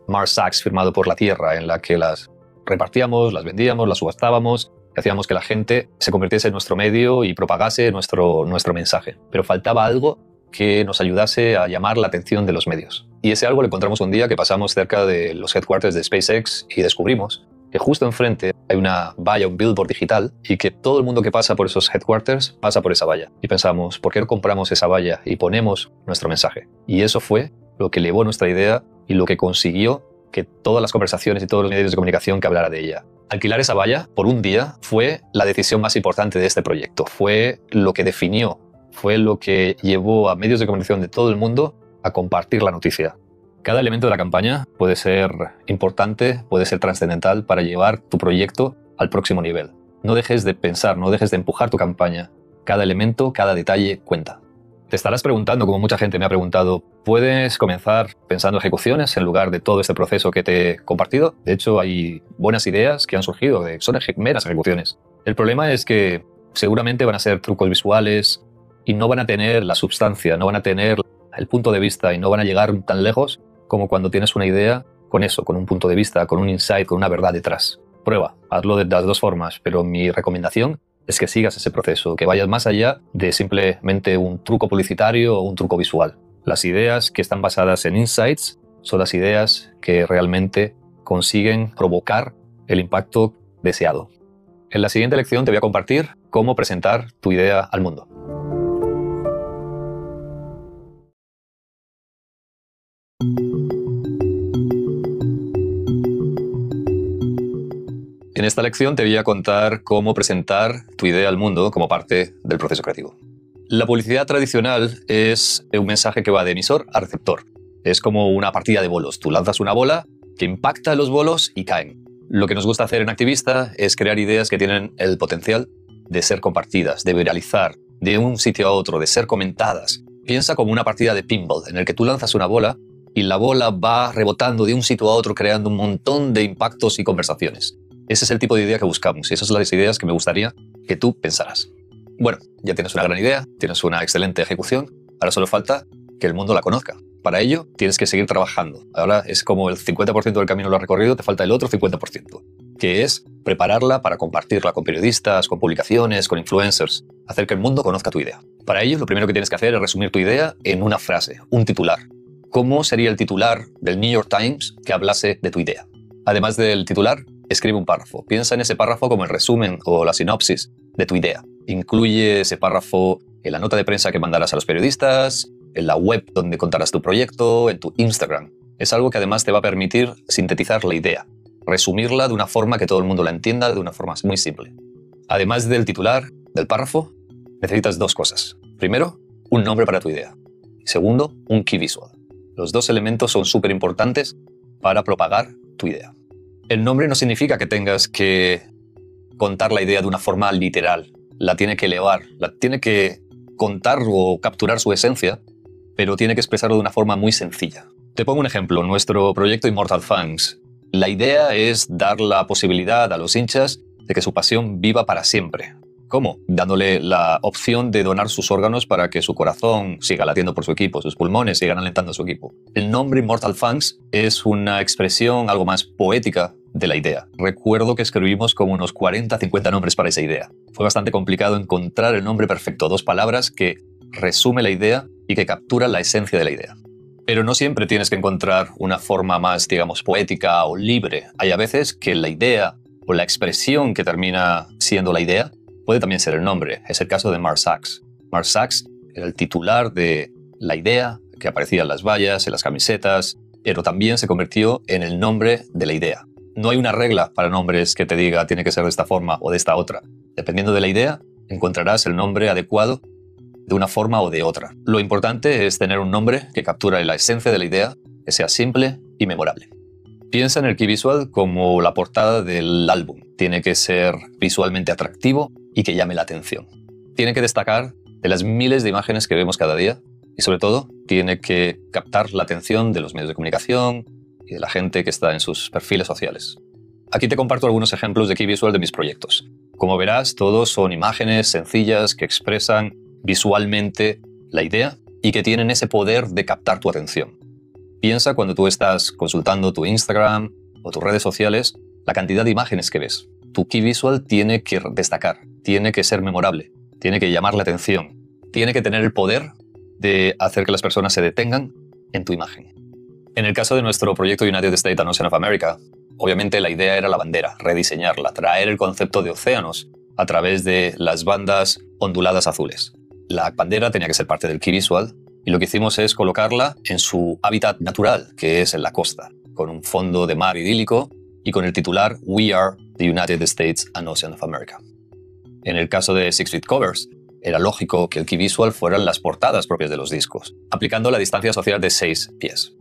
Mars Sachs firmado por la Tierra, en la que las repartíamos, las vendíamos, las subastábamos, y hacíamos que la gente se convirtiese en nuestro medio y propagase nuestro mensaje. Pero faltaba algo que nos ayudase a llamar la atención de los medios. Y ese algo lo encontramos un día que pasamos cerca de los headquarters de SpaceX y descubrimos que justo enfrente hay una valla, un billboard digital, y que todo el mundo que pasa por esos headquarters pasa por esa valla. Y pensamos, ¿por qué no compramos esa valla y ponemos nuestro mensaje? Y eso fue lo que elevó nuestra idea y lo que consiguió que todas las conversaciones y todos los medios de comunicación que hablara de ella. Alquilar esa valla por un día fue la decisión más importante de este proyecto. Fue lo que definió, fue lo que llevó a medios de comunicación de todo el mundo a compartir la noticia. Cada elemento de la campaña puede ser importante, puede ser trascendental para llevar tu proyecto al próximo nivel. No dejes de pensar, no dejes de empujar tu campaña. Cada elemento, cada detalle cuenta. Te estarás preguntando, como mucha gente me ha preguntado, ¿puedes comenzar pensando ejecuciones en lugar de todo este proceso que te he compartido? De hecho, hay buenas ideas que han surgido, son meras ejecuciones. El problema es que seguramente van a ser trucos visuales y no van a tener la substancia, no van a tener el punto de vista y no van a llegar tan lejos como cuando tienes una idea con eso, con un punto de vista, con un insight, con una verdad detrás. Prueba, hazlo de las dos formas, pero mi recomendación es que sigas ese proceso, que vayas más allá de simplemente un truco publicitario o un truco visual. Las ideas que están basadas en insights son las ideas que realmente consiguen provocar el impacto deseado. En la siguiente lección te voy a compartir cómo presentar tu idea al mundo. En esta lección te voy a contar cómo presentar tu idea al mundo como parte del proceso creativo. La publicidad tradicional es un mensaje que va de emisor a receptor. Es como una partida de bolos. Tú lanzas una bola que impacta los bolos y caen. Lo que nos gusta hacer en Activista es crear ideas que tienen el potencial de ser compartidas, de viralizar, de un sitio a otro, de ser comentadas. Piensa como una partida de pinball en el que tú lanzas una bola y la bola va rebotando de un sitio a otro creando un montón de impactos y conversaciones. Ese es el tipo de idea que buscamos y esas son las ideas que me gustaría que tú pensaras. Bueno, ya tienes una gran idea, tienes una excelente ejecución, ahora solo falta que el mundo la conozca. Para ello tienes que seguir trabajando. Ahora es como el 50% del camino lo has recorrido, te falta el otro 50%, que es prepararla para compartirla con periodistas, con publicaciones, con influencers, hacer que el mundo conozca tu idea. Para ello lo primero que tienes que hacer es resumir tu idea en una frase, un titular. ¿Cómo sería el titular del New York Times que hablase de tu idea? Además del titular, escribe un párrafo. Piensa en ese párrafo como el resumen o la sinopsis de tu idea. Incluye ese párrafo en la nota de prensa que mandarás a los periodistas, en la web donde contarás tu proyecto, en tu Instagram. Es algo que además te va a permitir sintetizar la idea, resumirla de una forma que todo el mundo la entienda de una forma muy simple. Además del titular, del párrafo, necesitas dos cosas. Primero, un nombre para tu idea. Segundo, un key visual. Los dos elementos son súper importantes para propagar tu idea. El nombre no significa que tengas que contar la idea de una forma literal. La tiene que elevar, la tiene que contar o capturar su esencia, pero tiene que expresarlo de una forma muy sencilla. Te pongo un ejemplo. Nuestro proyecto Immortal Fangs. La idea es dar la posibilidad a los hinchas de que su pasión viva para siempre. ¿Cómo? Dándole la opción de donar sus órganos para que su corazón siga latiendo por su equipo, sus pulmones sigan alentando a su equipo. El nombre Immortal Fangs es una expresión algo más poética de la idea. Recuerdo que escribimos como unos 40-50 nombres para esa idea. Fue bastante complicado encontrar el nombre perfecto, dos palabras que resume la idea y que captura la esencia de la idea. Pero no siempre tienes que encontrar una forma más, digamos, poética o libre. Hay a veces que la idea o la expresión que termina siendo la idea puede también ser el nombre. Es el caso de Mars Sachs. Mars Sachs era el titular de la idea que aparecía en las vallas, en las camisetas, pero también se convirtió en el nombre de la idea. No hay una regla para nombres que te diga tiene que ser de esta forma o de esta otra. Dependiendo de la idea, encontrarás el nombre adecuado de una forma o de otra. Lo importante es tener un nombre que capture la esencia de la idea, que sea simple y memorable. Piensa en el key visual como la portada del álbum. Tiene que ser visualmente atractivo y que llame la atención. Tiene que destacar de las miles de imágenes que vemos cada día y, sobre todo, tiene que captar la atención de los medios de comunicación y de la gente que está en sus perfiles sociales. Aquí te comparto algunos ejemplos de key visual de mis proyectos. Como verás, todos son imágenes sencillas que expresan visualmente la idea y que tienen ese poder de captar tu atención. Piensa cuando tú estás consultando tu Instagram o tus redes sociales, la cantidad de imágenes que ves. Tu key visual tiene que destacar, tiene que ser memorable, tiene que llamar la atención, tiene que tener el poder de hacer que las personas se detengan en tu imagen. En el caso de nuestro proyecto United States and Ocean of America, obviamente la idea era la bandera, rediseñarla, traer el concepto de océanos a través de las bandas onduladas azules. La bandera tenía que ser parte del key visual y lo que hicimos es colocarla en su hábitat natural, que es en la costa, con un fondo de mar idílico y con el titular We are the United States and Ocean of America. En el caso de Six Feet Covers, era lógico que el key visual fueran las portadas propias de los discos, aplicando la distancia social de 6 pies.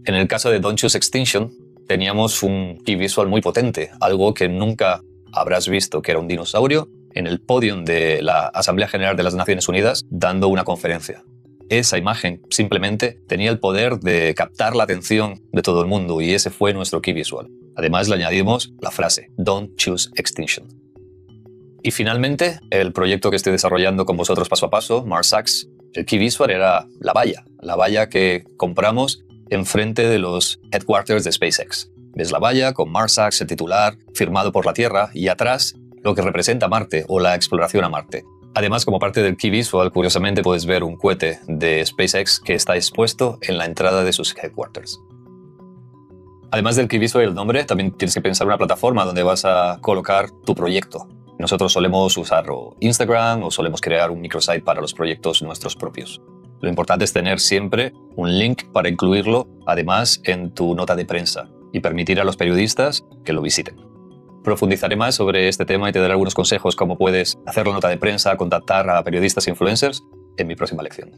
En el caso de Don't Choose Extinction, teníamos un key visual muy potente, algo que nunca habrás visto, que era un dinosaurio en el podio de la Asamblea General de las Naciones Unidas dando una conferencia. Esa imagen simplemente tenía el poder de captar la atención de todo el mundo y ese fue nuestro key visual. Además le añadimos la frase Don't Choose Extinction. Y finalmente, el proyecto que estoy desarrollando con vosotros paso a paso, Mars Sacks, el key visual era la valla que compramos enfrente de los headquarters de SpaceX. Ves la valla con Mars Sacks, el titular, firmado por la Tierra, y atrás lo que representa Marte o la exploración a Marte. Además, como parte del key visual, curiosamente puedes ver un cohete de SpaceX que está expuesto en la entrada de sus headquarters. Además del key visual y el nombre, también tienes que pensar en una plataforma donde vas a colocar tu proyecto. Nosotros solemos usar Instagram o solemos crear un microsite para los proyectos nuestros propios. Lo importante es tener siempre un link para incluirlo, además, en tu nota de prensa y permitir a los periodistas que lo visiten. Profundizaré más sobre este tema y te daré algunos consejos cómo puedes hacer la nota de prensa, contactar a periodistas e influencers en mi próxima lección.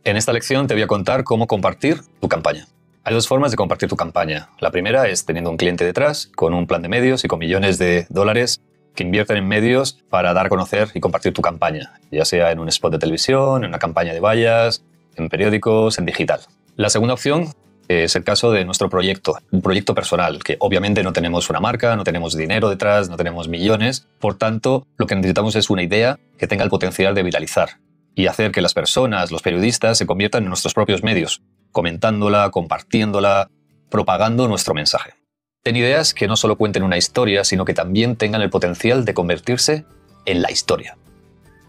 En esta lección te voy a contar cómo compartir tu campaña. Hay dos formas de compartir tu campaña. La primera es teniendo un cliente detrás, con un plan de medios y con millones de dólares que invierten en medios para dar a conocer y compartir tu campaña, ya sea en un spot de televisión, en una campaña de vallas, en periódicos, en digital. La segunda opción es el caso de nuestro proyecto, un proyecto personal, que obviamente no tenemos una marca, no tenemos dinero detrás, no tenemos millones. Por tanto, lo que necesitamos es una idea que tenga el potencial de viralizar y hacer que las personas, los periodistas, se conviertan en nuestros propios medios, comentándola, compartiéndola, propagando nuestro mensaje. Ten ideas que no solo cuenten una historia, sino que también tengan el potencial de convertirse en la historia.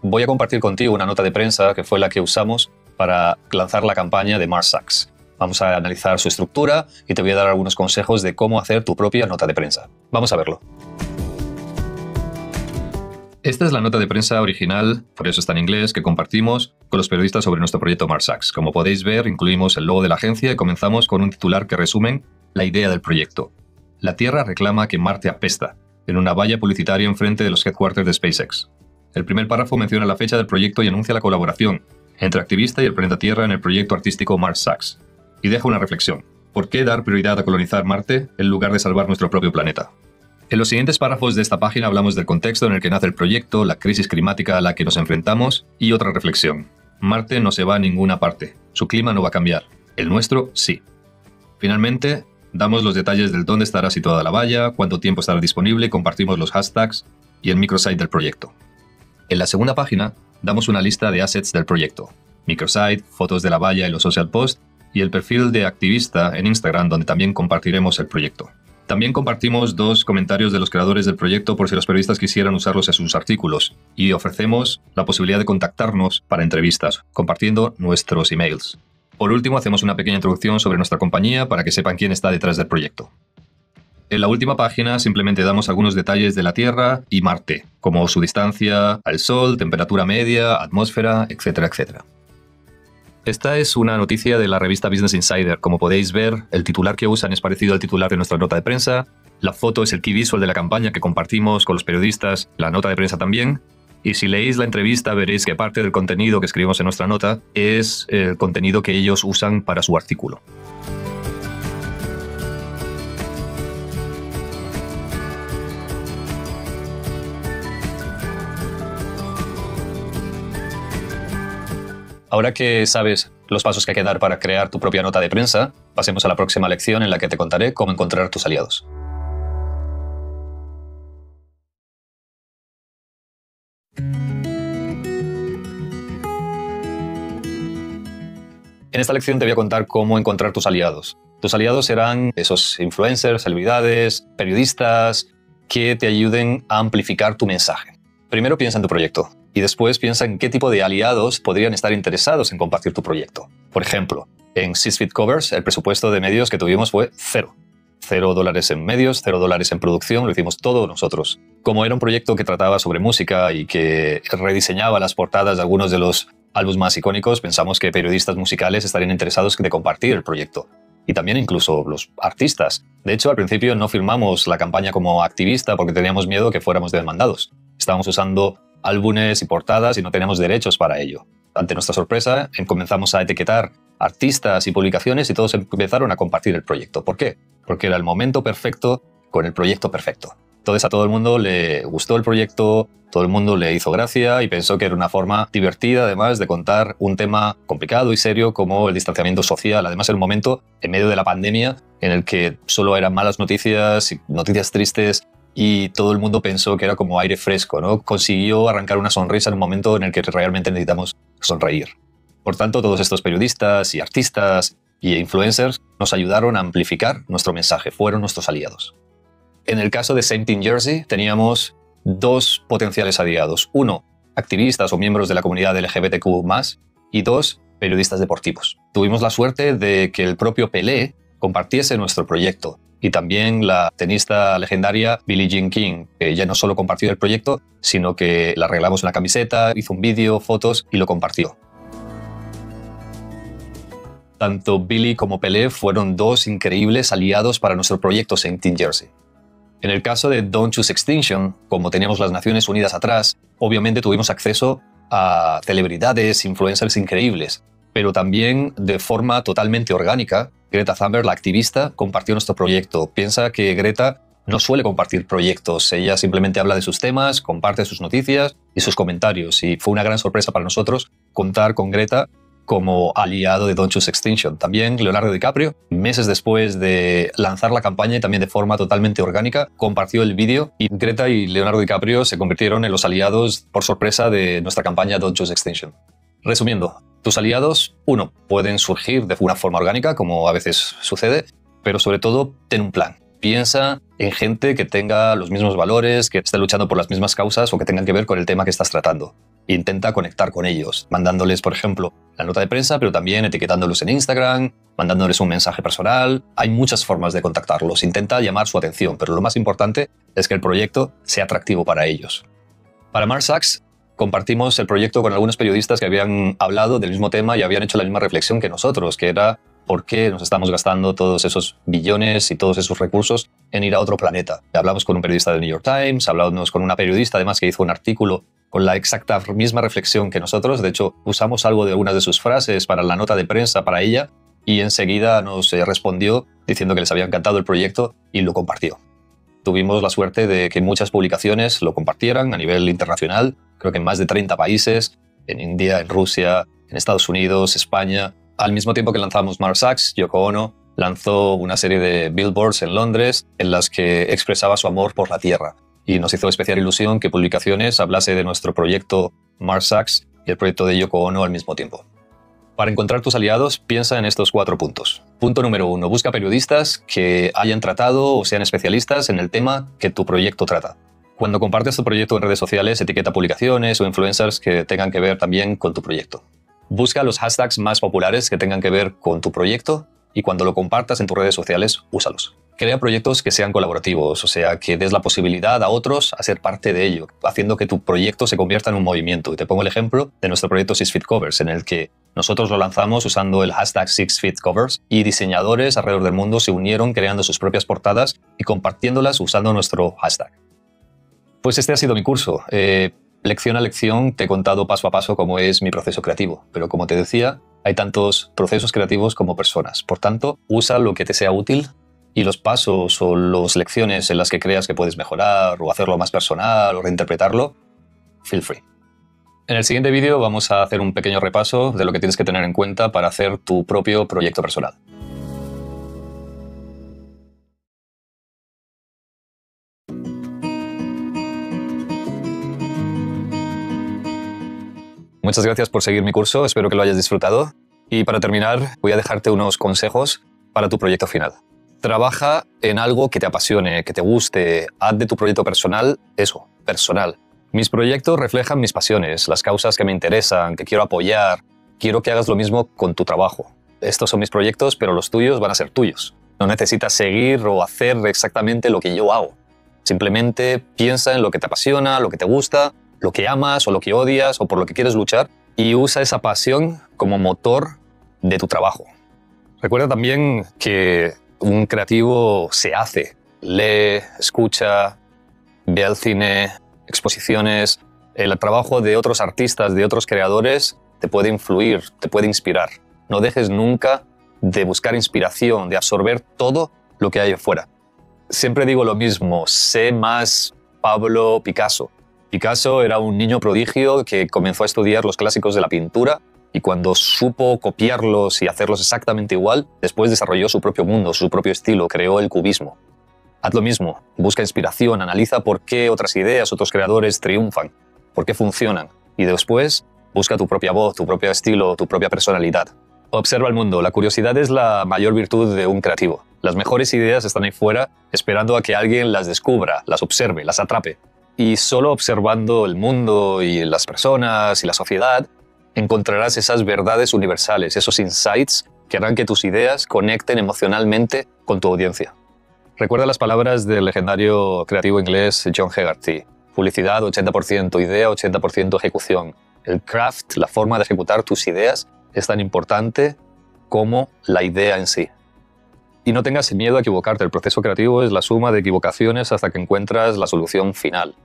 Voy a compartir contigo una nota de prensa que fue la que usamos para lanzar la campaña de Mars Sacks. Vamos a analizar su estructura y te voy a dar algunos consejos de cómo hacer tu propia nota de prensa. Vamos a verlo. Esta es la nota de prensa original, por eso está en inglés, que compartimos con los periodistas sobre nuestro proyecto Mars Sacks. Como podéis ver, incluimos el logo de la agencia y comenzamos con un titular que resume la idea del proyecto. La Tierra reclama que Marte apesta, en una valla publicitaria enfrente de los headquarters de SpaceX. El primer párrafo menciona la fecha del proyecto y anuncia la colaboración entre activista y el planeta Tierra en el proyecto artístico Mars Sacks. Y deja una reflexión. ¿Por qué dar prioridad a colonizar Marte en lugar de salvar nuestro propio planeta? En los siguientes párrafos de esta página hablamos del contexto en el que nace el proyecto, la crisis climática a la que nos enfrentamos y otra reflexión. Marte no se va a ninguna parte. Su clima no va a cambiar. El nuestro, sí. Finalmente, damos los detalles del dónde estará situada la valla, cuánto tiempo estará disponible, compartimos los hashtags y el microsite del proyecto. En la segunda página, damos una lista de assets del proyecto. Microsite, fotos de la valla y los social posts y el perfil de activista en Instagram donde también compartiremos el proyecto. También compartimos 2 comentarios de los creadores del proyecto por si los periodistas quisieran usarlos en sus artículos y ofrecemos la posibilidad de contactarnos para entrevistas, compartiendo nuestros emails. Por último, hacemos una pequeña introducción sobre nuestra compañía para que sepan quién está detrás del proyecto. En la última página simplemente damos algunos detalles de la Tierra y Marte, como su distancia al Sol, temperatura media, atmósfera, etcétera, etcétera. Esta es una noticia de la revista Business Insider. Como podéis ver, el titular que usan es parecido al titular de nuestra nota de prensa. La foto es el key visual de la campaña que compartimos con los periodistas, la nota de prensa también. Y si leéis la entrevista veréis que parte del contenido que escribimos en nuestra nota es el contenido que ellos usan para su artículo. Ahora que sabes los pasos que hay que dar para crear tu propia nota de prensa, pasemos a la próxima lección en la que te contaré cómo encontrar tus aliados. En esta lección te voy a contar cómo encontrar tus aliados. Tus aliados serán esos influencers, celebridades, periodistas que te ayuden a amplificar tu mensaje. Primero piensa en tu proyecto y después piensa en qué tipo de aliados podrían estar interesados en compartir tu proyecto. Por ejemplo, en 6 Feet Covers el presupuesto de medios que tuvimos fue cero. $0 en medios, $0 en producción, lo hicimos todo nosotros. Como era un proyecto que trataba sobre música y que rediseñaba las portadas de algunos de los álbumes más icónicos, pensamos que periodistas musicales estarían interesados de compartir el proyecto. Y también incluso los artistas. De hecho, al principio no firmamos la campaña como activista porque teníamos miedo que fuéramos demandados. Estábamos usando álbumes y portadas y no teníamos derechos para ello. Ante nuestra sorpresa, comenzamos a etiquetar artistas y publicaciones y todos empezaron a compartir el proyecto. ¿Por qué? Porque era el momento perfecto con el proyecto perfecto. Entonces a todo el mundo le gustó el proyecto, todo el mundo le hizo gracia y pensó que era una forma divertida además de contar un tema complicado y serio como el distanciamiento social. Además era un momento en medio de la pandemia en el que solo eran malas noticias y noticias tristes y todo el mundo pensó que era como aire fresco, ¿no? Consiguió arrancar una sonrisa en un momento en el que realmente necesitamos sonreír. Por tanto, todos estos periodistas y artistas y influencers nos ayudaron a amplificar nuestro mensaje, fueron nuestros aliados. En el caso de Same Team Jersey teníamos dos potenciales aliados. Uno, activistas o miembros de la comunidad LGBTQ+, y dos, periodistas deportivos. Tuvimos la suerte de que el propio Pelé compartiese nuestro proyecto y también la tenista legendaria Billie Jean King, que ya no solo compartió el proyecto, sino que le arreglamos una camiseta, hizo un vídeo, fotos y lo compartió. Tanto Billie como Pelé fueron dos increíbles aliados para nuestro proyecto Same Team Jersey. En el caso de Don't Choose Extinction, como teníamos las Naciones Unidas atrás, obviamente tuvimos acceso a celebridades, influencers increíbles, pero también de forma totalmente orgánica. Greta Thunberg, la activista, compartió nuestro proyecto. Piensa que Greta no suele compartir proyectos, ella simplemente habla de sus temas, comparte sus noticias y sus comentarios, y fue una gran sorpresa para nosotros contar con Greta como aliado de Don't Choose Extinction. También Leonardo DiCaprio, meses después de lanzar la campaña y también de forma totalmente orgánica, compartió el vídeo y Greta y Leonardo DiCaprio se convirtieron en los aliados por sorpresa de nuestra campaña Don't Choose Extinction. Resumiendo, tus aliados, uno, pueden surgir de una forma orgánica, como a veces sucede, pero sobre todo, ten un plan. Piensa en gente que tenga los mismos valores, que esté luchando por las mismas causas o que tengan que ver con el tema que estás tratando. Intenta conectar con ellos, mandándoles, por ejemplo, la nota de prensa, pero también etiquetándolos en Instagram, mandándoles un mensaje personal. Hay muchas formas de contactarlos. Intenta llamar su atención, pero lo más importante es que el proyecto sea atractivo para ellos. Para Mars Sachs, compartimos el proyecto con algunos periodistas que habían hablado del mismo tema y habían hecho la misma reflexión que nosotros, que era por qué nos estamos gastando todos esos billones y todos esos recursos en ir a otro planeta. Hablamos con un periodista del New York Times, hablamos con una periodista además que hizo un artículo con la exacta misma reflexión que nosotros. De hecho, usamos algo de algunas de sus frases para la nota de prensa para ella y enseguida nos respondió diciendo que les había encantado el proyecto y lo compartió. Tuvimos la suerte de que muchas publicaciones lo compartieran a nivel internacional, creo que en más de 30 países, en India, en Rusia, en Estados Unidos, España. Al mismo tiempo que lanzamos Mars Sachs, Yoko Ono lanzó una serie de billboards en Londres en las que expresaba su amor por la Tierra. Y nos hizo especial ilusión que publicaciones hablase de nuestro proyecto Mars Sachs y el proyecto de Yoko Ono al mismo tiempo. Para encontrar tus aliados, piensa en estos 4 puntos. Punto número 1. Busca periodistas que hayan tratado o sean especialistas en el tema que tu proyecto trata. Cuando compartes tu proyecto en redes sociales, etiqueta publicaciones o influencers que tengan que ver también con tu proyecto. Busca los hashtags más populares que tengan que ver con tu proyecto y cuando lo compartas en tus redes sociales, úsalos. Crea proyectos que sean colaborativos, o sea, que des la posibilidad a otros a ser parte de ello, haciendo que tu proyecto se convierta en un movimiento. Y te pongo el ejemplo de nuestro proyecto 6 Feet Covers, en el que nosotros lo lanzamos usando el hashtag 6 Feet Covers y diseñadores alrededor del mundo se unieron creando sus propias portadas y compartiéndolas usando nuestro hashtag. Pues este ha sido mi curso. Lección a lección te he contado paso a paso cómo es mi proceso creativo, pero como te decía, hay tantos procesos creativos como personas. Por tanto, usa lo que te sea útil y los pasos o las lecciones en las que creas que puedes mejorar o hacerlo más personal o reinterpretarlo, feel free. En el siguiente vídeo vamos a hacer un pequeño repaso de lo que tienes que tener en cuenta para hacer tu propio proyecto personal. Muchas gracias por seguir mi curso, espero que lo hayas disfrutado. Y para terminar, voy a dejarte unos consejos para tu proyecto final. Trabaja en algo que te apasione, que te guste. Haz de tu proyecto personal eso, personal. Mis proyectos reflejan mis pasiones, las causas que me interesan, que quiero apoyar. Quiero que hagas lo mismo con tu trabajo. Estos son mis proyectos, pero los tuyos van a ser tuyos. No necesitas seguir o hacer exactamente lo que yo hago. Simplemente piensa en lo que te apasiona, lo que te gusta, lo que amas o lo que odias o por lo que quieres luchar y usa esa pasión como motor de tu trabajo. Recuerda también que un creativo se hace, lee, escucha, ve al cine, exposiciones. El trabajo de otros artistas, de otros creadores, te puede influir, te puede inspirar. No dejes nunca de buscar inspiración, de absorber todo lo que hay afuera. Siempre digo lo mismo, sé más Pablo Picasso. Picasso era un niño prodigio que comenzó a estudiar los clásicos de la pintura y cuando supo copiarlos y hacerlos exactamente igual, después desarrolló su propio mundo, su propio estilo, creó el cubismo. Haz lo mismo, busca inspiración, analiza por qué otras ideas, otros creadores triunfan, por qué funcionan y después busca tu propia voz, tu propio estilo, tu propia personalidad. Observa el mundo, la curiosidad es la mayor virtud de un creativo. Las mejores ideas están ahí fuera esperando a que alguien las descubra, las observe, las atrape. Y solo observando el mundo y las personas y la sociedad encontrarás esas verdades universales, esos insights que harán que tus ideas conecten emocionalmente con tu audiencia. Recuerda las palabras del legendario creativo inglés John Hegarty. Publicidad 80%, idea 80% ejecución. El craft, la forma de ejecutar tus ideas, es tan importante como la idea en sí. Y no tengas miedo a equivocarte. El proceso creativo es la suma de equivocaciones hasta que encuentras la solución final.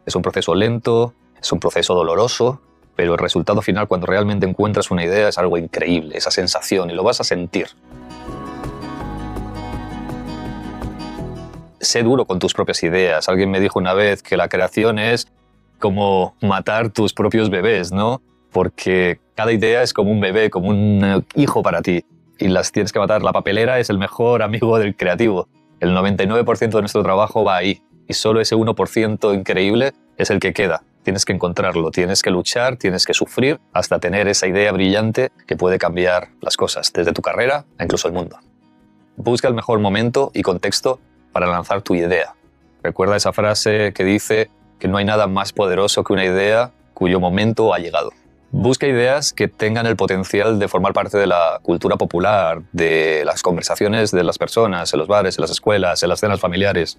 Es un proceso lento, es un proceso doloroso, pero el resultado final, cuando realmente encuentras una idea, es algo increíble, esa sensación, y lo vas a sentir. Sé duro con tus propias ideas. Alguien me dijo una vez que la creación es como matar tus propios bebés, ¿no? Porque cada idea es como un bebé, como un hijo para ti. Y las tienes que matar. La papelera es el mejor amigo del creativo. El 99% de nuestro trabajo va ahí. Y solo ese 1% increíble es el que queda. Tienes que encontrarlo, tienes que luchar, tienes que sufrir hasta tener esa idea brillante que puede cambiar las cosas, desde tu carrera a incluso el mundo. Busca el mejor momento y contexto para lanzar tu idea. Recuerda esa frase que dice que no hay nada más poderoso que una idea cuyo momento ha llegado. Busca ideas que tengan el potencial de formar parte de la cultura popular, de las conversaciones de las personas, en los bares, en las escuelas, en las cenas familiares.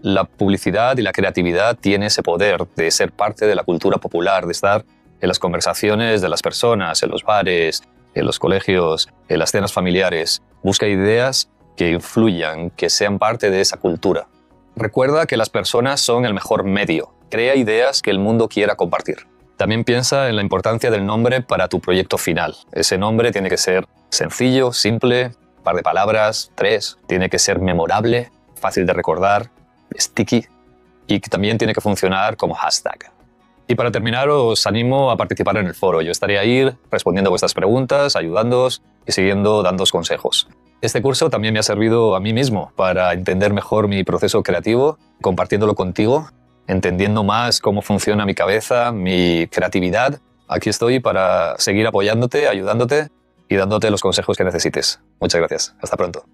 La publicidad y la creatividad tienen ese poder de ser parte de la cultura popular, de estar en las conversaciones de las personas, en los bares, en los colegios, en las cenas familiares. Busca ideas que influyan, que sean parte de esa cultura. Recuerda que las personas son el mejor medio. Crea ideas que el mundo quiera compartir. También piensa en la importancia del nombre para tu proyecto final. Ese nombre tiene que ser sencillo, simple, un par de palabras, 3. Tiene que ser memorable, fácil de recordar, sticky, y que también tiene que funcionar como hashtag. Y para terminar, os animo a participar en el foro. Yo estaré ahí respondiendo a vuestras preguntas, ayudándoos y siguiendo dándoos consejos. Este curso también me ha servido a mí mismo para entender mejor mi proceso creativo, compartiéndolo contigo, entendiendo más cómo funciona mi cabeza, mi creatividad. Aquí estoy para seguir apoyándote, ayudándote y dándote los consejos que necesites. Muchas gracias. Hasta pronto.